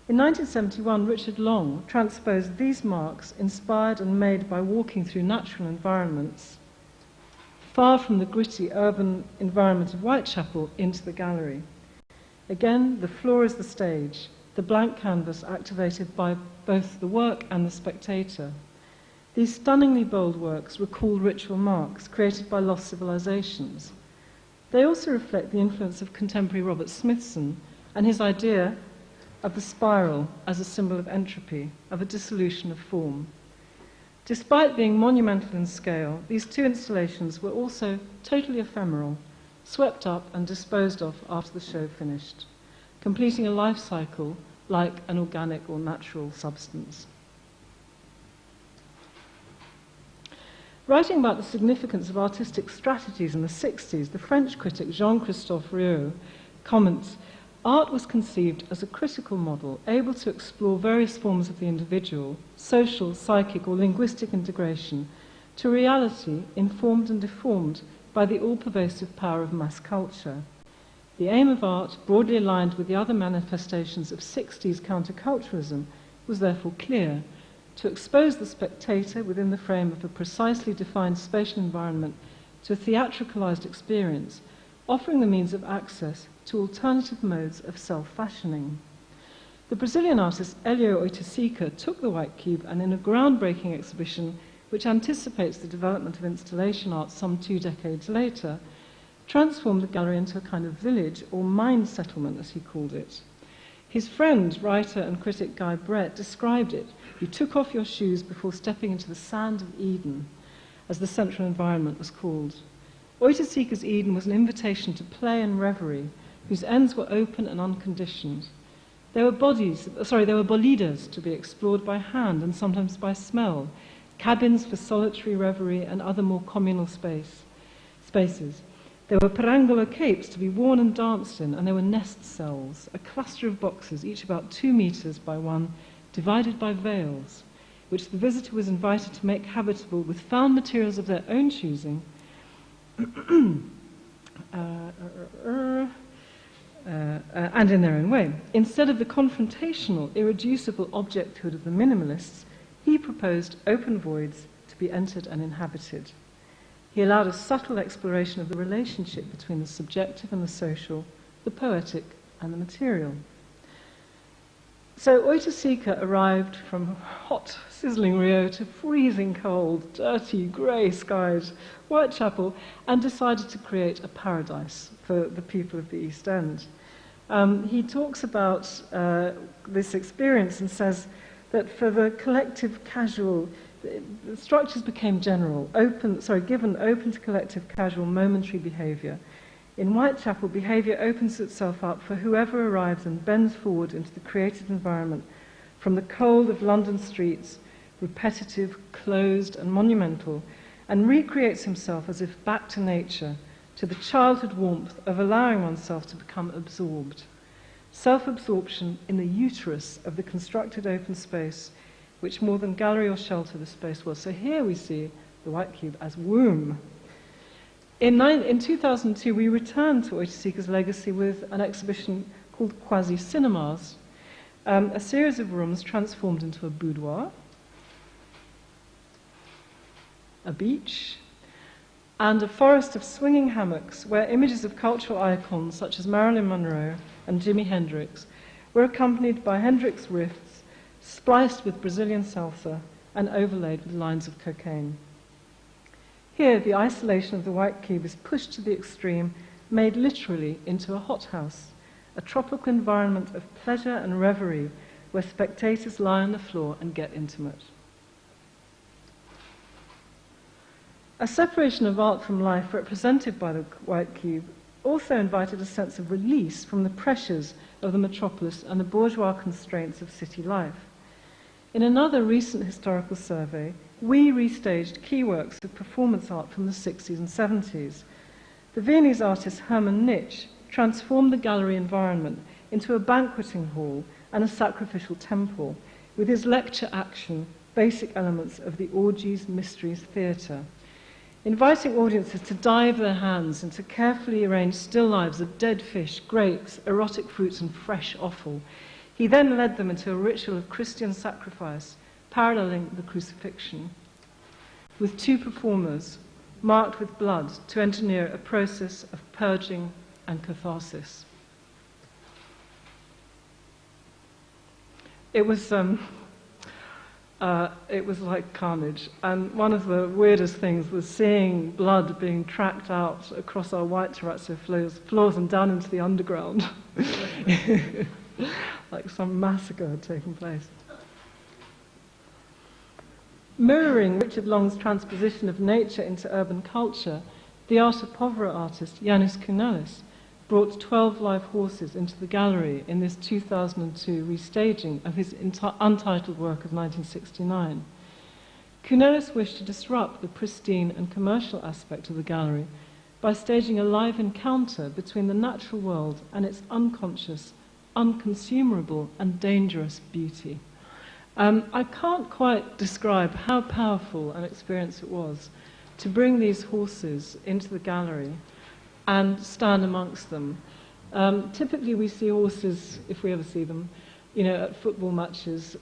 In 1971, Richard Long transposed these marks, inspired and made by walking through natural environments, far from the gritty urban environment of Whitechapel, into the gallery. Again, the floor is the stage, the blank canvas activated by both the work and the spectator. These stunningly bold works recall ritual marks created by lost civilizations. They also reflect the influence of contemporary Robert Smithson and his idea of the spiral as a symbol of entropy, of a dissolution of form. Despite being monumental in scale, these two installations were also totally ephemeral, swept up and disposed of after the show finished, completing a life cycle like an organic or natural substance. Writing about the significance of artistic strategies in the 60s, the French critic Jean-Christophe Rieu comments, "Art was conceived as a critical model, able to explore various forms of the individual, social, psychic, or linguistic integration, to reality informed and deformed by the all-pervasive power of mass culture. The aim of art, broadly aligned with the other manifestations of 60s counterculturalism, was therefore clear: to expose the spectator within the frame of a precisely defined spatial environment to a theatricalized experience, offering the means of access to alternative modes of self-fashioning." The Brazilian artist Hélio Oiticica took the white cube and, in a groundbreaking exhibition which anticipates the development of installation art some 2 decades later, transformed the gallery into a kind of village, or mind settlement, as he called it. His friend, writer and critic Guy Brett, described it: "You took off your shoes before stepping into the sand of Eden," as the central environment was called. Oiticica's Eden was an invitation to play and reverie, whose ends were open and unconditioned. There were bolidas to be explored by hand and sometimes by smell, cabins for solitary reverie and other more communal spaces. There were perangolo capes to be worn and danced in, and there were nest cells, a cluster of boxes, each about 2 meters by 1, divided by veils, which the visitor was invited to make habitable with found materials of their own choosing, and in their own way. Instead of the confrontational, irreducible objecthood of the minimalists, he proposed open voids to be entered and inhabited. He allowed a subtle exploration of the relationship between the subjective and the social, the poetic and the material. So Oiticica arrived from hot, sizzling Rio to freezing cold, dirty, grey-skied Whitechapel and decided to create a paradise for the people of the East End. He talks about this experience and says that for the collective casual, the structures became general, given open to collective casual momentary behaviour. In Whitechapel, behaviour opens itself up for whoever arrives and bends forward into the created environment from the cold of London streets, repetitive, closed and monumental, and recreates himself as if back to nature, to the childhood warmth of allowing oneself to become absorbed. Self-absorption in the uterus of the constructed open space, which more than gallery or shelter the space was. So here we see the White Cube, as womb. In 2002, we returned to Oiticica's legacy with an exhibition called Quasi-Cinemas, a series of rooms transformed into a boudoir, a beach, and a forest of swinging hammocks where images of cultural icons such as Marilyn Monroe and Jimi Hendrix were accompanied by Hendrix riffs spliced with Brazilian salsa and overlaid with lines of cocaine. Here, the isolation of the White Cube is pushed to the extreme, made literally into a hothouse, a tropical environment of pleasure and reverie where spectators lie on the floor and get intimate. A separation of art from life represented by the White Cube also invited a sense of release from the pressures of the metropolis and the bourgeois constraints of city life. In another recent historical survey, we restaged key works of performance art from the 60s and 70s. The Viennese artist Hermann Nitsch transformed the gallery environment into a banqueting hall and a sacrificial temple, with his lecture action, basic elements of the orgies, mysteries theatre, inviting audiences to dive their hands into carefully arranged still lives of dead fish, grapes, erotic fruits, and fresh offal. He then led them into a ritual of Christian sacrifice, paralleling the crucifixion, with two performers marked with blood to engineer a process of purging and catharsis. It was like carnage, and one of the weirdest things was seeing blood being tracked out across our white terrazzo floors and down into the underground, like some massacre had taken place. Mirroring Richard Long's transposition of nature into urban culture, the arte povera artist Yanis Kounelis brought 12 live horses into the gallery in this 2002 restaging of his untitled work of 1969. Kounelis wished to disrupt the pristine and commercial aspect of the gallery by staging a live encounter between the natural world and its unconscious, unconsumable, and dangerous beauty. I can't quite describe how powerful an experience it was to bring these horses into the gallery and stand amongst them. Typically we see horses, if we ever see them, at football matches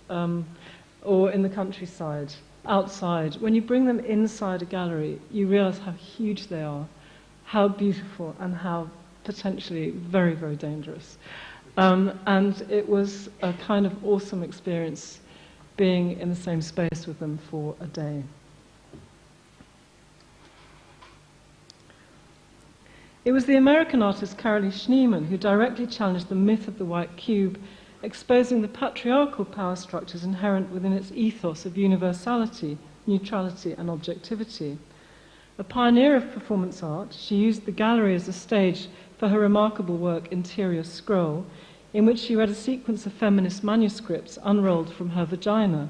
or in the countryside, outside. When you bring them inside a gallery, you realize how huge they are, how beautiful, and how potentially very, very dangerous. And it was a kind of awesome experience being in the same space with them for a day. It was the American artist Carolee Schneemann who directly challenged the myth of the White Cube, exposing the patriarchal power structures inherent within its ethos of universality, neutrality, and objectivity. A pioneer of performance art, she used the gallery as a stage for her remarkable work Interior Scroll, in which she read a sequence of feminist manuscripts unrolled from her vagina.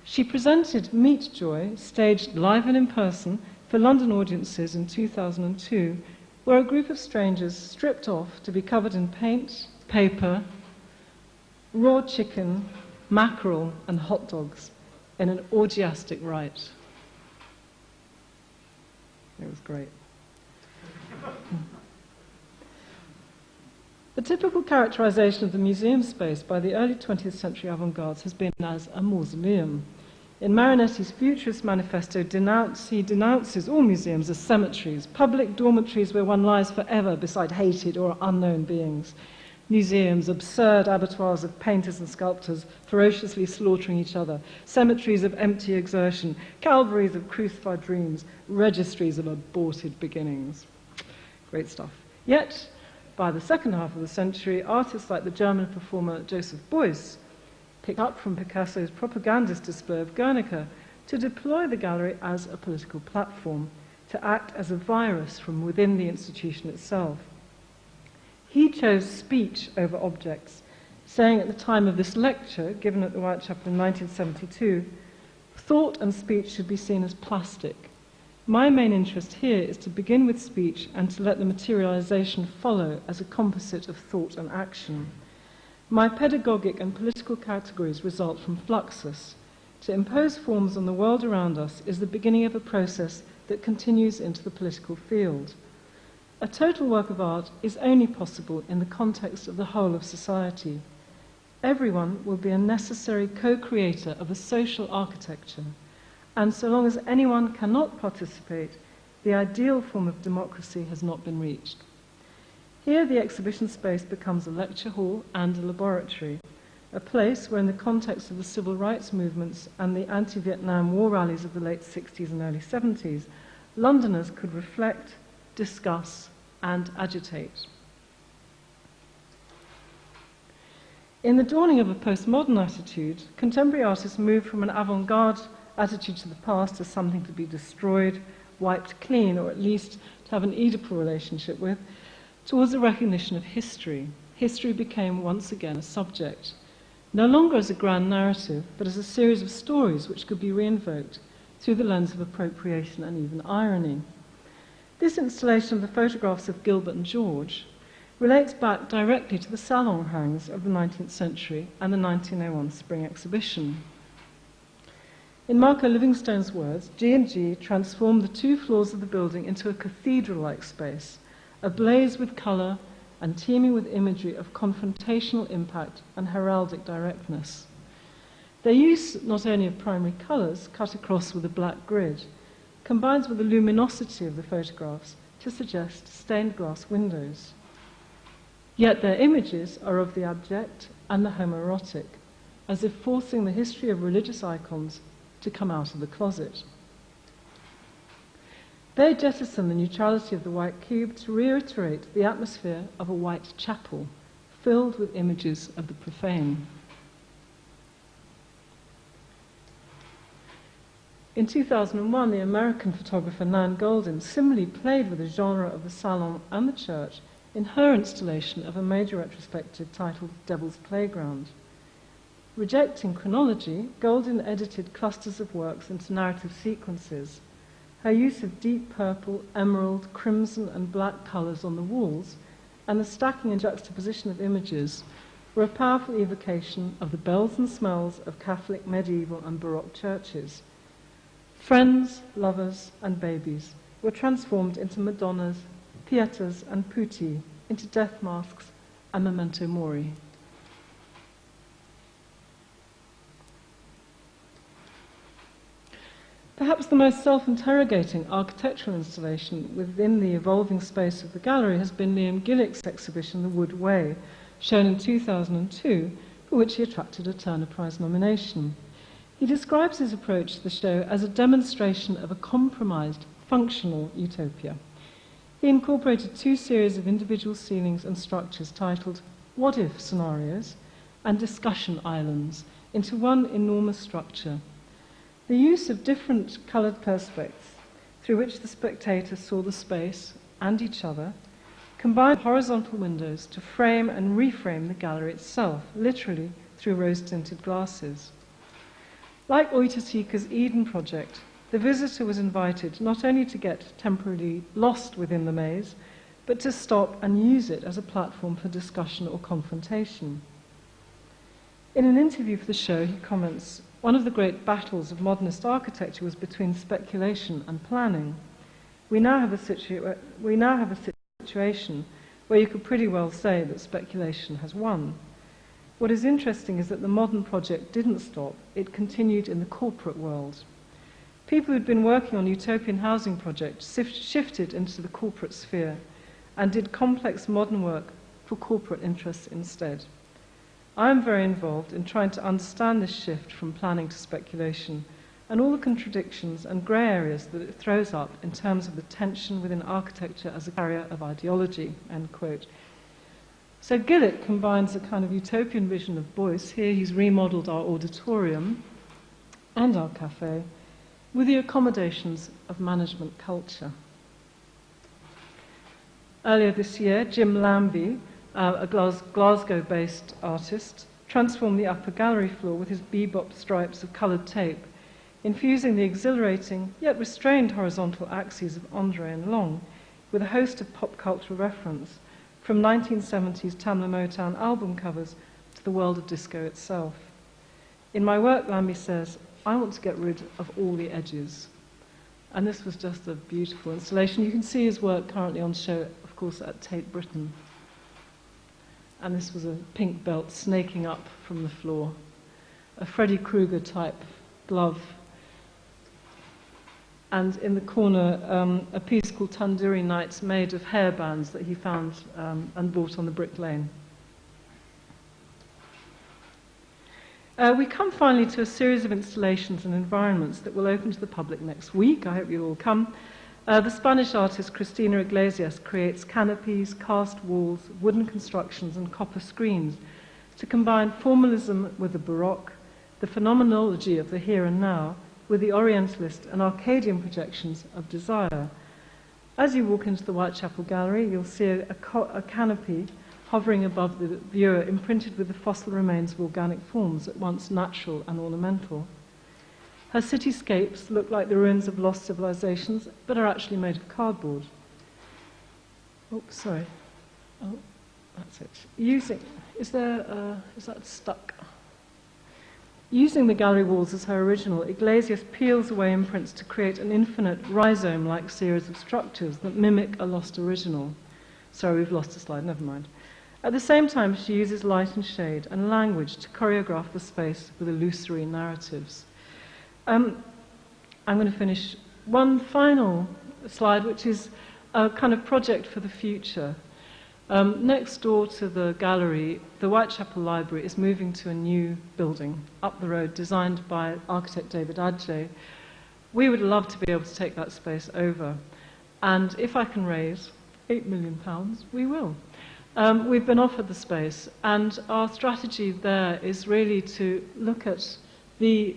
She presented Meet Joy, staged live and in person, for London audiences in 2002, where a group of strangers stripped off to be covered in paint, paper, raw chicken, mackerel, and hot dogs in an orgiastic rite. It was great. The typical characterization of the museum space by the early 20th century avant-gardes has been as a mausoleum. In Marinetti's Futurist Manifesto, he denounces all museums as cemeteries, public dormitories where one lies forever beside hated or unknown beings. Museums, absurd abattoirs of painters and sculptors ferociously slaughtering each other, cemeteries of empty exertion, calvaries of crucified dreams, registries of aborted beginnings. Great stuff. Yet, by the second half of the century, artists like the German performer Joseph Beuys picked up from Picasso's propagandist display of Guernica to deploy the gallery as a political platform, to act as a virus from within the institution itself. He chose speech over objects, saying at the time of this lecture, given at the Whitechapel in 1972, thought and speech should be seen as plastic. My main interest here is to begin with speech and to let the materialization follow as a composite of thought and action. My pedagogic and political categories result from Fluxus, To impose forms on the world around us is the beginning of a process that continues into the political field. A total work of art is only possible in the context of the whole of society. Everyone will be a necessary co-creator of a social architecture, and so long as anyone cannot participate, the ideal form of democracy has not been reached. Here the exhibition space becomes a lecture hall and a laboratory, a place where in the context of the civil rights movements and the anti-Vietnam War rallies of the late 60s and early 70s, Londoners could reflect, discuss, and agitate. In the dawning of a postmodern attitude, contemporary artists moved from an avant-garde attitude to the past as something to be destroyed, wiped clean, or at least to have an Oedipal relationship with, towards a recognition of history. History became once again a subject, no longer as a grand narrative, but as a series of stories which could be reinvoked through the lens of appropriation and even irony. This installation of the photographs of Gilbert and George relates back directly to the salon hangs of the 19th century and the 1901 Spring Exhibition. In Marco Livingstone's words, G&G transformed the 2 floors of the building into a cathedral-like space, ablaze with colour and teeming with imagery of confrontational impact and heraldic directness. Their use not only of primary colours, cut across with a black grid, combines with the luminosity of the photographs to suggest stained glass windows. Yet their images are of the abject and the homoerotic, as if forcing the history of religious icons to come out of the closet. They jettison the neutrality of the white cube to reiterate the atmosphere of a white chapel, filled with images of the profane. In 2001, the American photographer Nan Goldin similarly played with the genre of the salon and the church in her installation of a major retrospective titled Devil's Playground. Rejecting chronology, Goldin edited clusters of works into narrative sequences. Her use of deep purple, emerald, crimson and black colours on the walls and the stacking and juxtaposition of images were a powerful evocation of the bells and smells of Catholic, medieval and Baroque churches. Friends, lovers and babies were transformed into Madonnas, Pietas and Putti, into death masks and memento mori. Perhaps the most self-interrogating architectural installation within the evolving space of the gallery has been Liam Gillick's exhibition, The Wood Way, shown in 2002, for which he attracted a Turner Prize nomination. He describes his approach to the show as a demonstration of a compromised, functional utopia. He incorporated 2 series of individual ceilings and structures titled What If Scenarios and Discussion Islands into one enormous structure. The use of different coloured perspex through which the spectator saw the space and each other combined horizontal windows to frame and reframe the gallery itself, literally through rose-tinted glasses. Like Oitotika's Eden project, the visitor was invited not only to get temporarily lost within the maze, but to stop and use it as a platform for discussion or confrontation. In an interview for the show, he comments, "One of the great battles of modernist architecture was between speculation and planning. We now have a situation where you could pretty well say that speculation has won. What is interesting is that the modern project didn't stop, it continued in the corporate world. People who'd been working on utopian housing projects shifted into the corporate sphere and did complex modern work for corporate interests instead. I am very involved in trying to understand this shift from planning to speculation and all the contradictions and grey areas that it throws up in terms of the tension within architecture as a carrier of ideology," end quote. So Gillick combines a kind of utopian vision of Beuys. Here he's remodelled our auditorium and our cafe with the accommodations of management culture. Earlier this year, Jim Lambie, a Glasgow-based artist, transformed the upper gallery floor with his bebop stripes of coloured tape, infusing the exhilarating yet restrained horizontal axes of André and Long with a host of pop cultural reference, from 1970s Tamla Motown album covers to the world of disco itself. In my work, Lambie says, I want to get rid of all the edges. And this was just a beautiful installation. You can see his work currently on show, of course, at Tate Britain. And this was a pink belt snaking up from the floor. A Freddy Krueger type glove. And in the corner, a piece called Tandoori Nights made of hairbands that he found and bought on the Brick Lane. We come finally to a series of installations and environments that will open to the public next week. I hope you'll all come. The Spanish artist Cristina Iglesias creates canopies, cast walls, wooden constructions and copper screens to combine formalism with the Baroque, the phenomenology of the here and now, with the Orientalist and Arcadian projections of desire. As you walk into the Whitechapel Gallery, you'll see a canopy hovering above the viewer, imprinted with the fossil remains of organic forms, at once natural and ornamental. Her cityscapes look like the ruins of lost civilizations, but are actually made of cardboard. Oh, sorry. Oh, that's it. Is that stuck? Using the gallery walls as her original, Iglesias peels away imprints to create an infinite rhizome-like series of structures that mimic a lost original. Sorry, we've lost a slide, never mind. At the same time, she uses light and shade and language to choreograph the space with illusory narratives. I'm going to finish one final slide, which is a kind of project for the future. Next door to the gallery, the Whitechapel Library is moving to a new building up the road, designed by architect David Adjaye. We would love to be able to take that space over. And if I can raise £8 million, we will. We've been offered the space, and our strategy there is really to look at to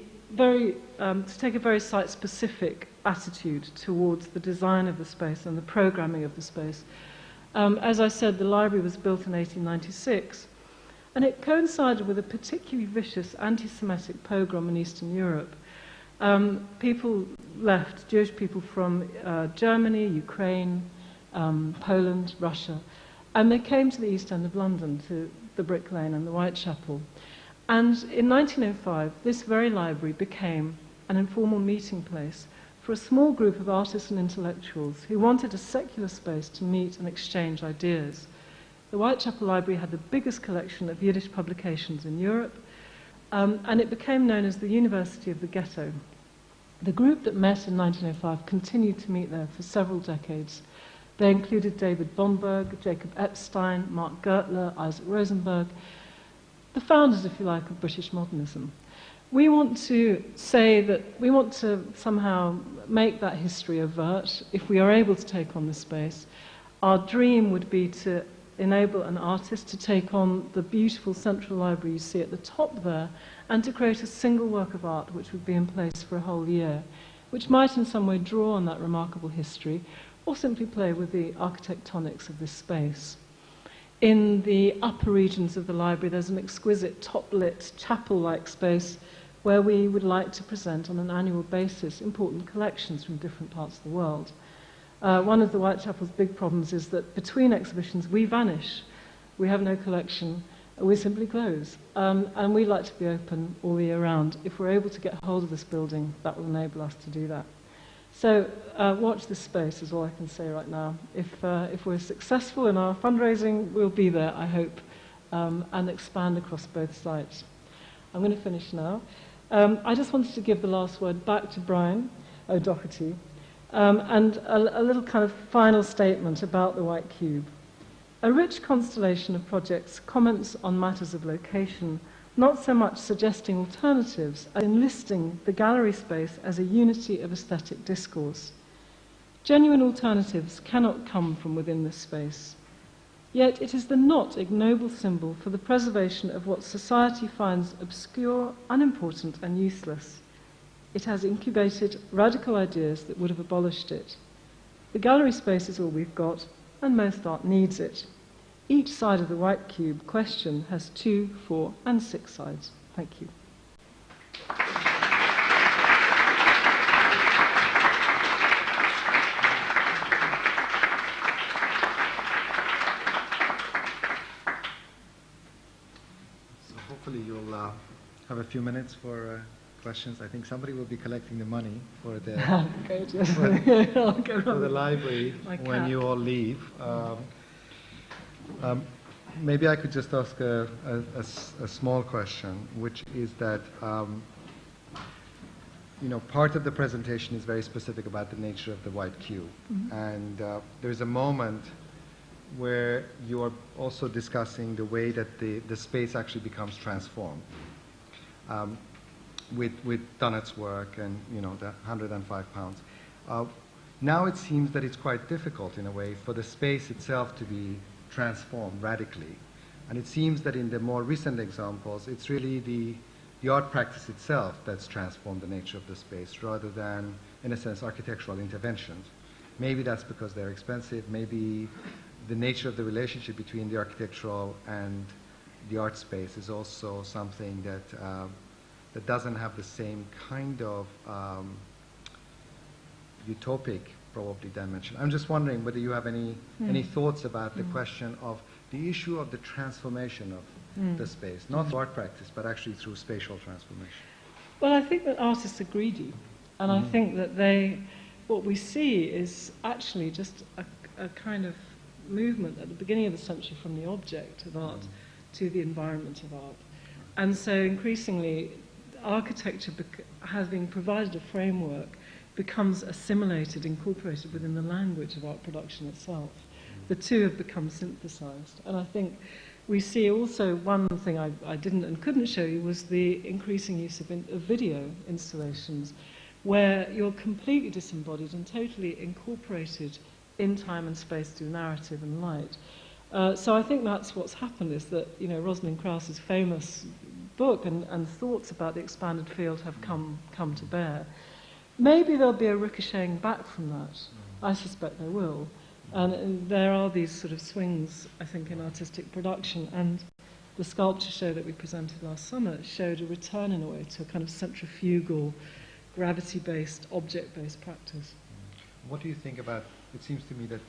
take a very site-specific attitude towards the design of the space and the programming of the space. As I said, the library was built in 1896, and it coincided with a particularly vicious anti-Semitic pogrom in Eastern Europe. People left, Jewish people from Germany, Ukraine, Poland, Russia, and they came to the East End of London, to the Brick Lane and the Whitechapel. And in 1905, this very library became an informal meeting place for a small group of artists and intellectuals who wanted a secular space to meet and exchange ideas. The Whitechapel Library had the biggest collection of Yiddish publications in Europe, and it became known as the University of the Ghetto. The group that met in 1905 continued to meet there for several decades. They included David Bomberg, Jacob Epstein, Mark Gertler, Isaac Rosenberg, the founders, if you like, of British modernism. We want to say that we want to somehow make that history overt if we are able to take on this space. Our dream would be to enable an artist to take on the beautiful central library you see at the top there and to create a single work of art which would be in place for a whole year, which might in some way draw on that remarkable history or simply play with the architectonics of this space. In the upper regions of the library, there's an exquisite top-lit chapel-like space where we would like to present on an annual basis important collections from different parts of the world. One of the Whitechapel's big problems is that between exhibitions we vanish. We have no collection, we simply close. And we like to be open all the year round. If we're able to get hold of this building, that will enable us to do that. So watch this space is all I can say right now. If we're successful in our fundraising, we'll be there, I hope, and expand across both sites. I'm going to finish now. I just wanted to give the last word back to Brian O'Doherty, and a little kind of final statement about the White Cube. A rich constellation of projects comments on matters of location, not so much suggesting alternatives as enlisting the gallery space as a unity of aesthetic discourse. Genuine alternatives cannot come from within this space. Yet it is the not ignoble symbol for the preservation of what society finds obscure, unimportant, and useless. It has incubated radical ideas that would have abolished it. The gallery space is all we've got, and most art needs it. Each side of the White Cube question has 2, 4, and 6 sides. Thank you. So hopefully you'll have a few minutes for questions. I think somebody will be collecting the money for the Go to- for, I'll go for the on. library My when cat. you all leave. Maybe I could just ask a small question, which is that part of the presentation is very specific about the nature of the white cube, and there's a moment where you are also discussing the way that the space actually becomes transformed with Dunnett's work and the 105 pounds. Now it seems that it's quite difficult in a way for the space itself to be transformed radically, and it seems that in the more recent examples it's really the art practice itself that's transformed the nature of the space rather than, in a sense, architectural interventions. Maybe that's because they're expensive, maybe the nature of the relationship between the architectural and the art space is also something that doesn't have the same kind of utopic, probably, dimension. I'm just wondering whether you have any thoughts about the question of the issue of the transformation of the space, not through art practice, but actually through spatial transformation. Well, I think that artists are greedy, and I think that what we see is actually just a kind of movement at the beginning of the century from the object of art to the environment of art. And so increasingly, architecture, having provided a framework, becomes assimilated, incorporated within the language of art production itself. The two have become synthesized. And I think we see also one thing I didn't and couldn't show you was the increasing use of video installations, where you're completely disembodied and totally incorporated in time and space through narrative and light. So I think that's what's happened, is that Rosalind Krauss's famous book and thoughts about the expanded field have come to bear. Maybe there'll be a ricocheting back from that. I suspect there will. And there are these sort of swings, I think, in artistic production. And the sculpture show that we presented last summer showed a return, in a way, to a kind of centrifugal, gravity-based, object-based practice. What do you think about, it seems to me that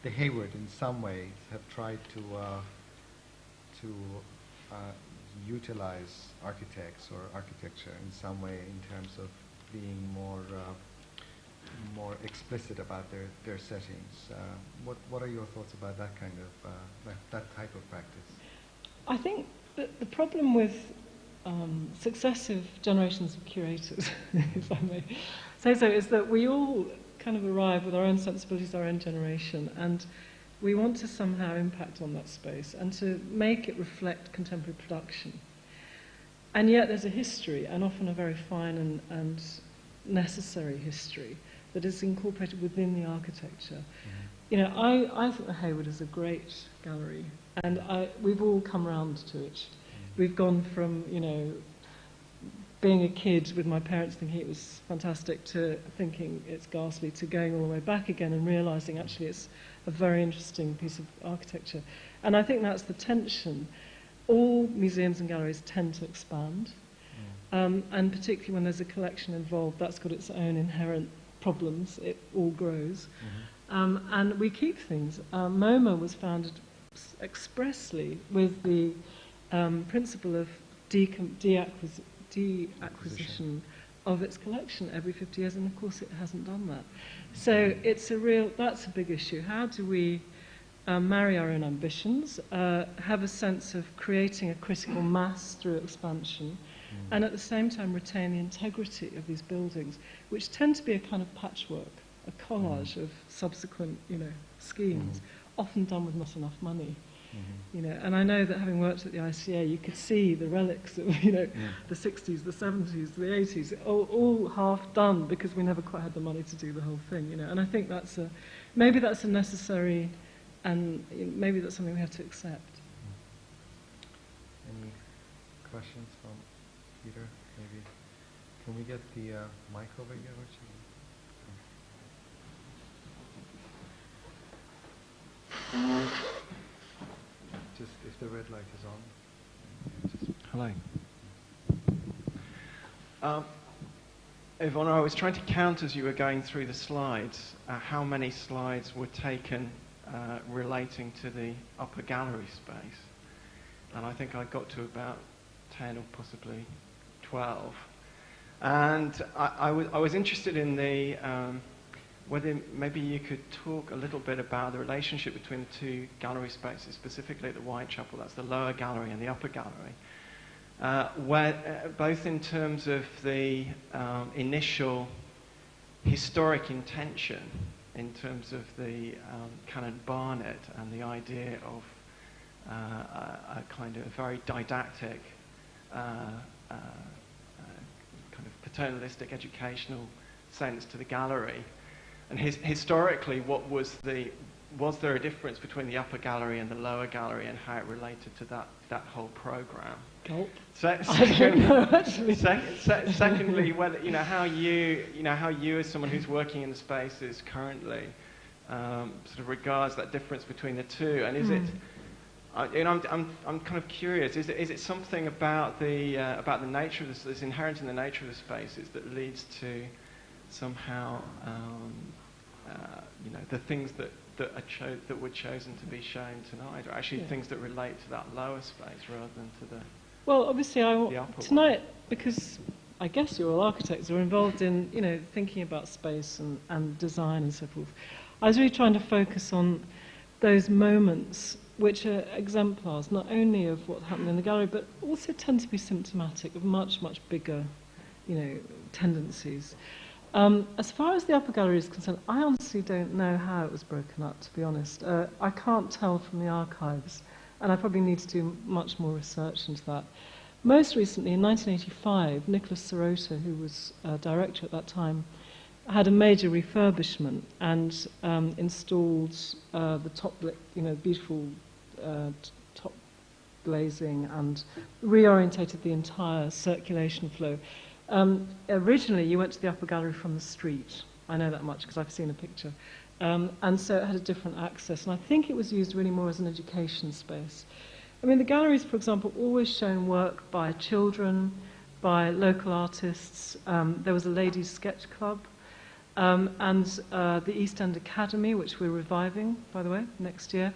the Hayward, in some ways, have tried to utilize architects or architecture in some way in terms of being more explicit about their settings. What are your thoughts about that kind of that type of practice? I think that the problem with successive generations of curators, if I may say so, is that we all kind of arrive with our own sensibilities, our own generation, and we want to somehow impact on that space and to make it reflect contemporary production. And yet there's a history, and often a very fine and necessary history, that is incorporated within the architecture. I think the Hayward is a great gallery, and we've all come round to it. We've gone from, being a kid with my parents thinking it was fantastic to thinking it's ghastly, to going all the way back again and realising actually it's a very interesting piece of architecture. And I think that's the tension. All museums and galleries tend to expand, and particularly when there's a collection involved, that's got its own inherent problems. It all grows. And we keep things. MoMA was founded expressly with the principle of deacquisition of its collection every 50 years, and of course it hasn't done that. So that's a big issue. How do we marry our own ambitions, have a sense of creating a critical mass through expansion, and at the same time retain the integrity of these buildings, which tend to be a kind of patchwork, a collage of subsequent, schemes, often done with not enough money. And I know that having worked at the ICA, you could see the relics of, the 60s, the 70s, the 80s, all half done because we never quite had the money to do the whole thing, And I think maybe that's a necessary, and maybe that's something we have to accept. Any questions from Peter? Maybe can we get the mic over here? Just if the red light is on. Hello. Iwona, I was trying to count as you were going through the slides how many slides were taken relating to the upper gallery space. And I think I got to about 10 or possibly 12. And I was interested in the whether maybe you could talk a little bit about the relationship between the two gallery spaces, specifically at the Whitechapel. That's the lower gallery and the upper gallery, where both in terms of the initial historic intention, in terms of the Canon Barnett and the idea of a kind of very didactic, kind of paternalistic educational sense to the gallery. And historically, was there a difference between the upper gallery and the lower gallery, and how it related to that whole program? Nope. Secondly, whether how you as someone who's working in the spaces currently sort of regards that difference between the two, and is it? I'm kind of curious. Is it something about the nature of that's inherent in the nature of the spaces that leads to somehow the things that were chosen to be shown tonight are actually things that relate to that lower space rather than to the Well, obviously, tonight, one. because I guess you're all architects, are involved in thinking about space and design and so forth. I was really trying to focus on those moments which are exemplars not only of what happened in the gallery, but also tend to be symptomatic of much, much bigger, tendencies. As far as the upper gallery is concerned, I honestly don't know how it was broken up, to be honest. I can't tell from the archives, and I probably need to do much more research into that. Most recently, in 1985, Nicholas Sirota, who was director at that time, had a major refurbishment and installed the top, beautiful top glazing, and reorientated the entire circulation flow. Originally, you went to the upper gallery from the street. I know that much because I've seen a picture. And so it had a different access. And I think it was used really more as an education space. I mean, the galleries, for example, always shown work by children, by local artists. There was a ladies' sketch club. And the East End Academy, which we're reviving, by the way, next year.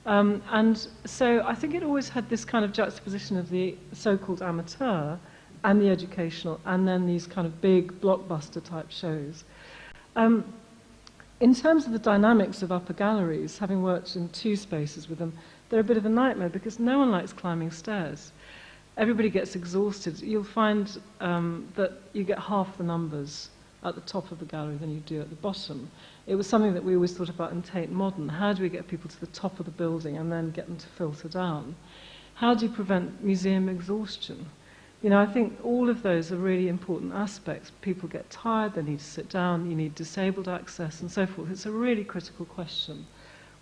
And so I think it always had this kind of juxtaposition of the so-called amateur and the educational, and then these kind of big blockbuster type shows. In terms of the dynamics of upper galleries, having worked in two spaces with them, they're a bit of a nightmare because no one likes climbing stairs. Everybody gets exhausted. You'll find that you get half the numbers at the top of the gallery than you do at the bottom. It was something that we always thought about in Tate Modern. How do we get people to the top of the building and then get them to filter down? How do you prevent museum exhaustion? I think all of those are really important aspects. People get tired, they need to sit down, you need disabled access and so forth. It's a really critical question.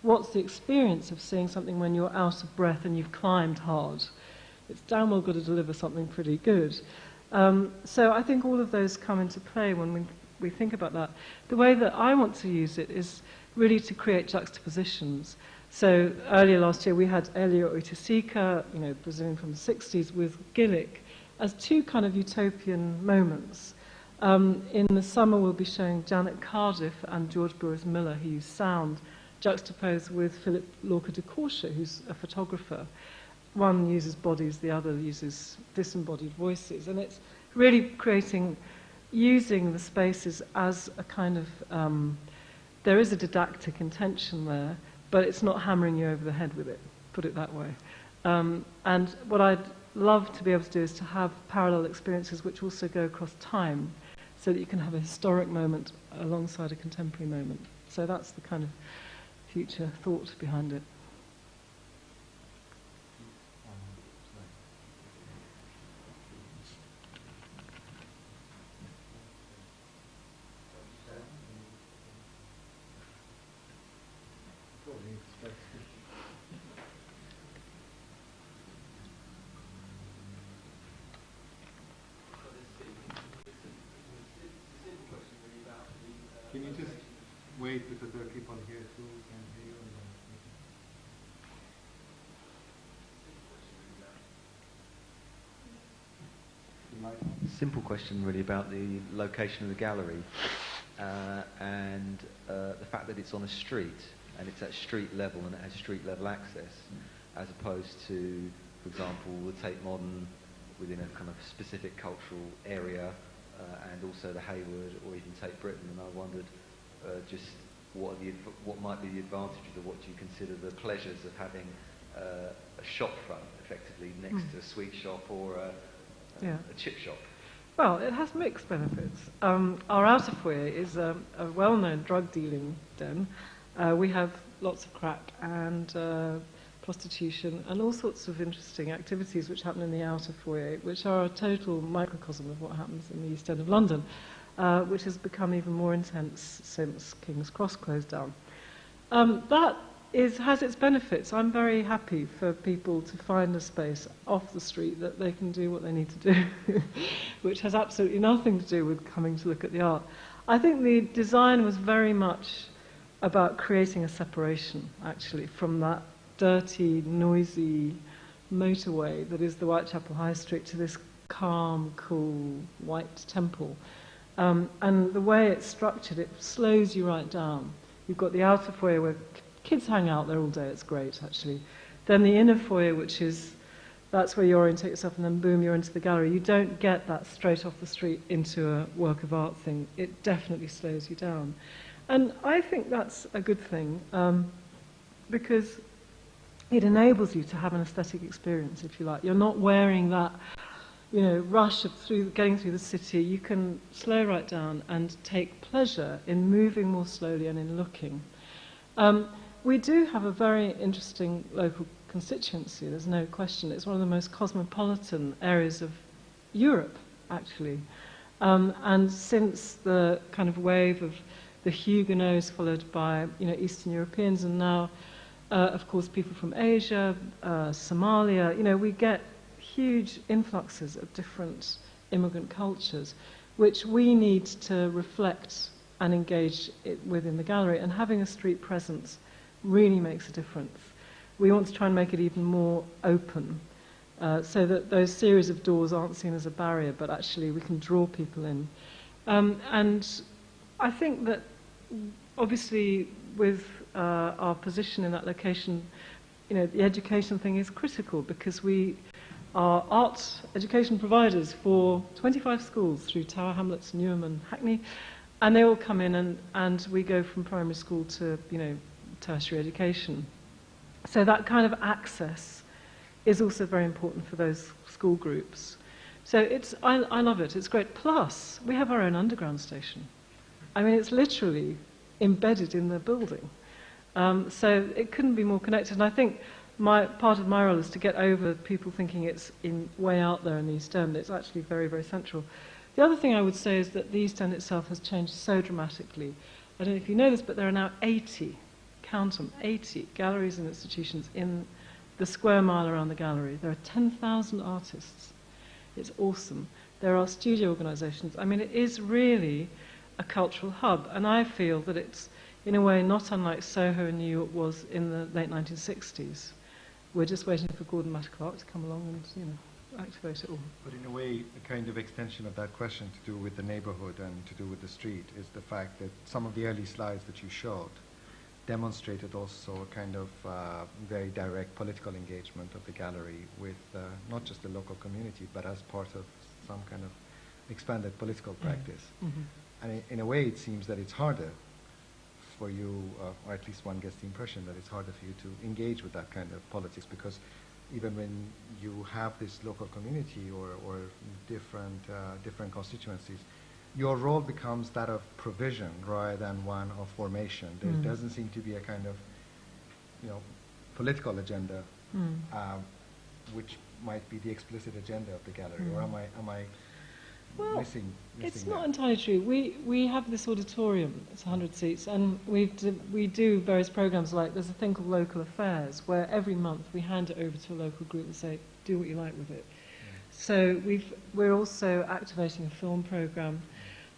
What's the experience of seeing something when you're out of breath and you've climbed hard? It's damn well got to deliver something pretty good. So I think all of those come into play when we think about that. The way that I want to use it is really to create juxtapositions. So earlier last year we had Elio Oiticica, Brazilian from the 60s, with Gillick, as two kind of utopian moments. In the summer we'll be showing Janet Cardiff and George Boris Miller, who use sound, juxtaposed with Philip Lorca de Courcia, who's a photographer. One uses bodies, the other uses disembodied voices. And it's really using the spaces as a kind of, there is a didactic intention there, but it's not hammering you over the head with it, put it that way. And what I'd love to be able to do is to have parallel experiences which also go across time, so that you can have a historic moment alongside a contemporary moment. So that's the kind of future thought behind it. Can you just wait because there are people here who can hear you? Simple question really about the location of the gallery and the fact that it's on a street and it's at street level and it has street level access, as opposed to, for example, the Tate Modern within a kind of specific cultural area and also the Hayward or even Tate Britain, and I wondered just what might be the advantages, or what do you consider the pleasures of having a shop front effectively next to a sweet shop or a chip shop? Well, it has mixed benefits. Our outer foyer is a well-known drug dealing den. We have lots of crack and prostitution and all sorts of interesting activities which happen in the outer foyer, which are a total microcosm of what happens in the East End of London, which has become even more intense since King's Cross closed down. That has its benefits. I'm very happy for people to find a space off the street that they can do what they need to do, which has absolutely nothing to do with coming to look at the art. I think the design was very much about creating a separation, actually, from that dirty, noisy motorway that is the Whitechapel High Street to this calm, cool, white temple. And the way it's structured, it slows you right down. You've got the outer foyer where kids hang out there all day, it's great, actually. Then the inner foyer, that's where you orientate yourself, and then boom, you're into the gallery. You don't get that straight off the street into a work of art thing. It definitely slows you down. And I think that's a good thing, because it enables you to have an aesthetic experience, if you like. You're not wearing that, rush of getting through the city. You can slow right down and take pleasure in moving more slowly and in looking. We do have a very interesting local constituency, there's no question. It's one of the most cosmopolitan areas of Europe, actually. And since the kind of wave of the Huguenots, followed by Eastern Europeans, and now, of course, people from Asia, Somalia, we get huge influxes of different immigrant cultures, which we need to reflect and engage with in the gallery. And having a street presence really makes a difference. We want to try and make it even more open, so that those series of doors aren't seen as a barrier, but actually we can draw people in. And I think that obviously with our position in that location, the education thing is critical, because we are art education providers for 25 schools through Tower Hamlets, Newham and Hackney, and they all come in and we go from primary school to tertiary education. So that kind of access is also very important for those school groups. So I love it, it's great. Plus, we have our own underground station. I mean, it's literally embedded in the building. So it couldn't be more connected. And I think part of my role is to get over people thinking it's way out there in the East End. It's actually very, very central. The other thing I would say is that the East End itself has changed so dramatically. I don't know if you know this, but there are now 80, count them, 80 galleries and institutions in the square mile around the gallery. There are 10,000 artists. It's awesome. There are studio organisations. I mean, it is really a cultural hub, and I feel that it's, in a way, not unlike Soho in New York was in the late 1960s. We're just waiting for Gordon Matta Clark to come along and, activate it all. But in a way, a kind of extension of that question to do with the neighborhood and to do with the street is the fact that some of the early slides that you showed demonstrated also a kind of very direct political engagement of the gallery with not just the local community, but as part of some kind of expanded political practice. Mm-hmm. And in a way, it seems that it's harder for you, or at least one gets the impression that it's harder for you to engage with that kind of politics, because even when you have this local community or different constituencies, your role becomes that of provision rather than one of formation. There doesn't seem to be a kind of, political agenda, which might be the explicit agenda of the gallery. Or am I Well, missing it's not that? entirely true. We have this auditorium, it's 100 seats, and we do various programs like, there's a thing called Local Affairs, where every month we hand it over to a local group and say, do what you like with it. So we're also activating a film program.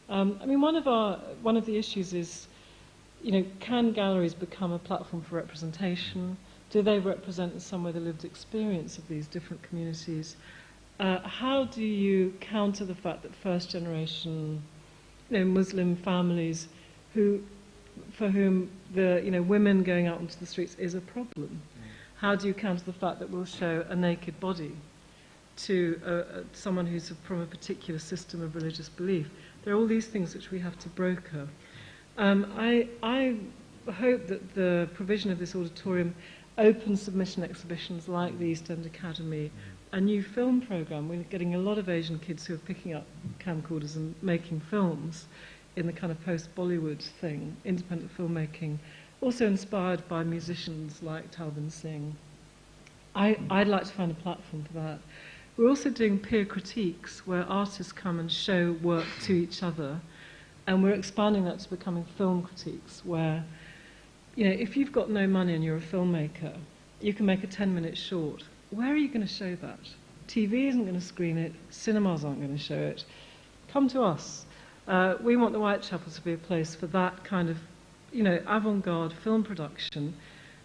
I mean, one of the issues is, can galleries become a platform for representation? Do they represent in some way the lived experience of these different communities? How do you counter the fact that first generation, Muslim families for whom the, women going out onto the streets is a problem? How do you counter the fact that we'll show a naked body to someone who's from a particular system of religious belief. There are all these things which we have to broker. I hope that the provision of this auditorium opens submission exhibitions like the East End Academy, a new film programme. We're getting a lot of Asian kids who are picking up camcorders and making films in the kind of post-Bollywood thing, independent filmmaking, also inspired by musicians like Talvin Singh. I'd like to find a platform for that. We're also doing peer critiques, where artists come and show work to each other, and we're expanding that to becoming film critiques, where, you know, if you've got no money and you're a filmmaker, you can make a 10-minute short. Where are you going to show that? TV isn't going to screen it, cinemas aren't going to show it. Come to us. We want the Whitechapel to be a place for that kind of, you know, avant-garde film production.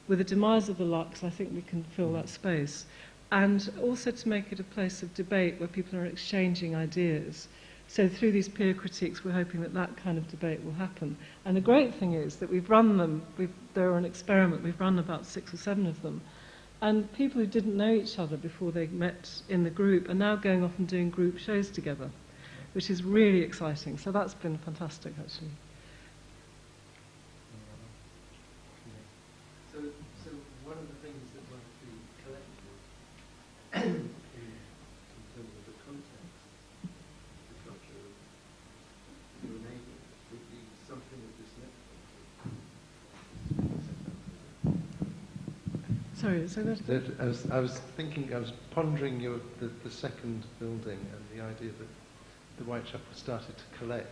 With the demise of the Lux, I think we can fill that space. And also to make it a place of debate where people are exchanging ideas. So through these peer critiques, we're hoping that that kind of debate will happen. And the great thing is that we've run them, they're an experiment, we've run about 6 or 7 of them. And people who didn't know each other before they met in the group are now going off and doing group shows together, which is really exciting. So that's been fantastic, actually. So one of the things that might be collected in terms of the context, the culture of your neighbour, would be something of this nature. Sorry, so that... I was thinking, I was pondering the second building and the idea that the Whitechapel started to collect.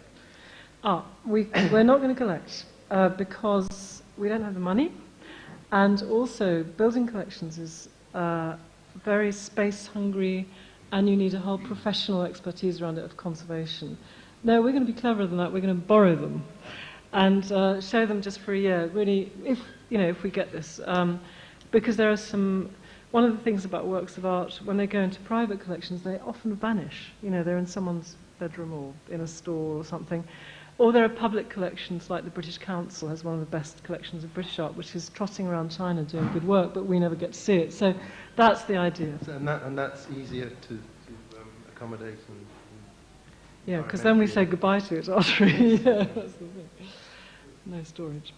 We're not going to collect because we don't have the money. And also, building collections is very space-hungry, and you need a whole professional expertise around it of conservation. No, we're going to be cleverer than that. We're going to borrow them and show them just for a year, really, if we get this. Because there are one of the things about works of art, when they go into private collections, they often vanish. You know, they're in someone's bedroom or in a store or something. Or there are public collections, like the British Council has one of the best collections of British art, which is trotting around China doing good work, but we never get to see it. So that's the idea. So, and that's easier to accommodate. Yeah, because then we say goodbye to it after a year. That's the thing. No storage.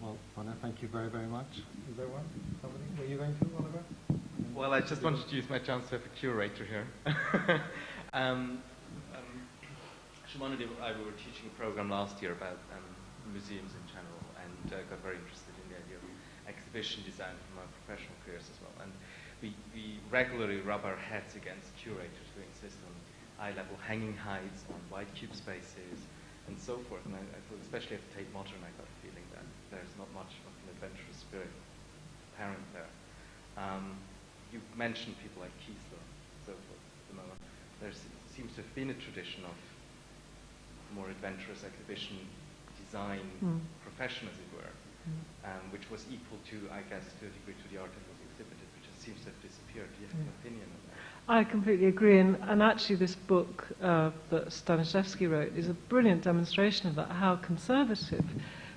Well, Anna, thank you very, very much. Is there one? Somebody? Were you going to, Oliver? Well, I just wanted to use my chance to have a curator here. Shimon and I were teaching a program last year about museums in general, and got very interested in the idea of exhibition design from our professional careers as well. And we regularly rub our heads against curators who insist on eye-level hanging hides on white cube spaces and so forth. And I thought, especially at Tate Modern, I got the feeling that there's not much of an adventurous spirit apparent there. You mentioned people like Kiesler and so forth at the moment. There seems to have been a tradition of more adventurous exhibition design profession, as it were, which was equal to, I guess, to a degree to the art that was exhibited, which seems to have disappeared. Do you have an opinion on that? I completely agree, and actually this book that Stanislavski wrote is a brilliant demonstration of that, how conservative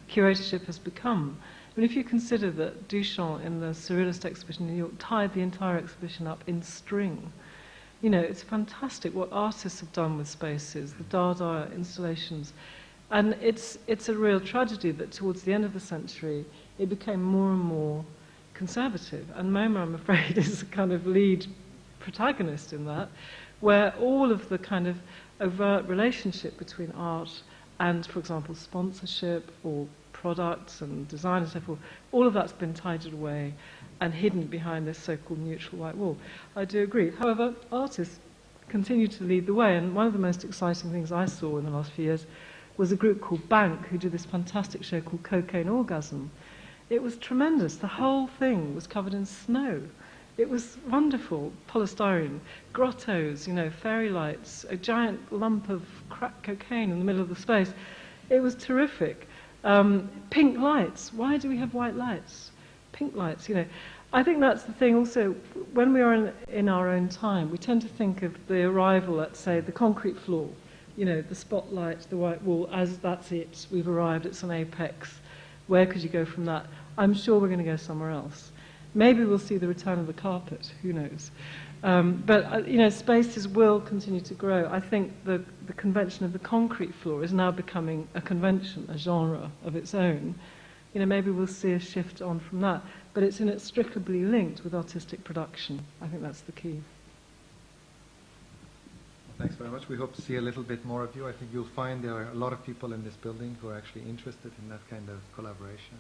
curatorship has become. I mean, if you consider that Duchamp in the Surrealist exhibition in New York tied the entire exhibition up in string, you know, it's fantastic what artists have done with spaces, the Dada installations. And it's a real tragedy that towards the end of the century, it became more and more conservative. And MoMA, I'm afraid, is a kind of lead protagonist in that, where all of the kind of overt relationship between art and, for example, sponsorship or products and design and so forth, all of that's been tidied away and hidden behind this so-called neutral white wall. I do agree. However, artists continue to lead the way, and one of the most exciting things I saw in the last few years was a group called Bank, who did this fantastic show called Cocaine Orgasm. It was tremendous. The whole thing was covered in snow. It was wonderful. Polystyrene, grottos, you know, fairy lights, a giant lump of crack cocaine in the middle of the space. It was terrific. Pink lights. Why do we have white lights? Pink lights, you know. I think that's the thing also, when we are in our own time, we tend to think of the arrival at, say, the concrete floor, you know, the spotlight, the white wall, as that's it, we've arrived, it's an apex. Where could you go from that? I'm sure we're going to go somewhere else. Maybe we'll see the return of the carpet, who knows. But spaces will continue to grow. I think the convention of the concrete floor is now becoming a convention, a genre of its own. Maybe we'll see a shift on from that. But it's inextricably linked with artistic production. I think that's the key. Thanks very much. We hope to see a little bit more of you. I think you'll find there are a lot of people in this building who are actually interested in that kind of collaboration.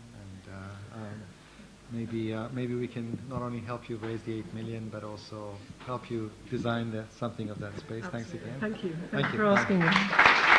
And maybe we can not only help you raise the 8 million, but also help you design something of that space. Absolutely. Thanks again. Thank you. Thank Thanks you. for asking me.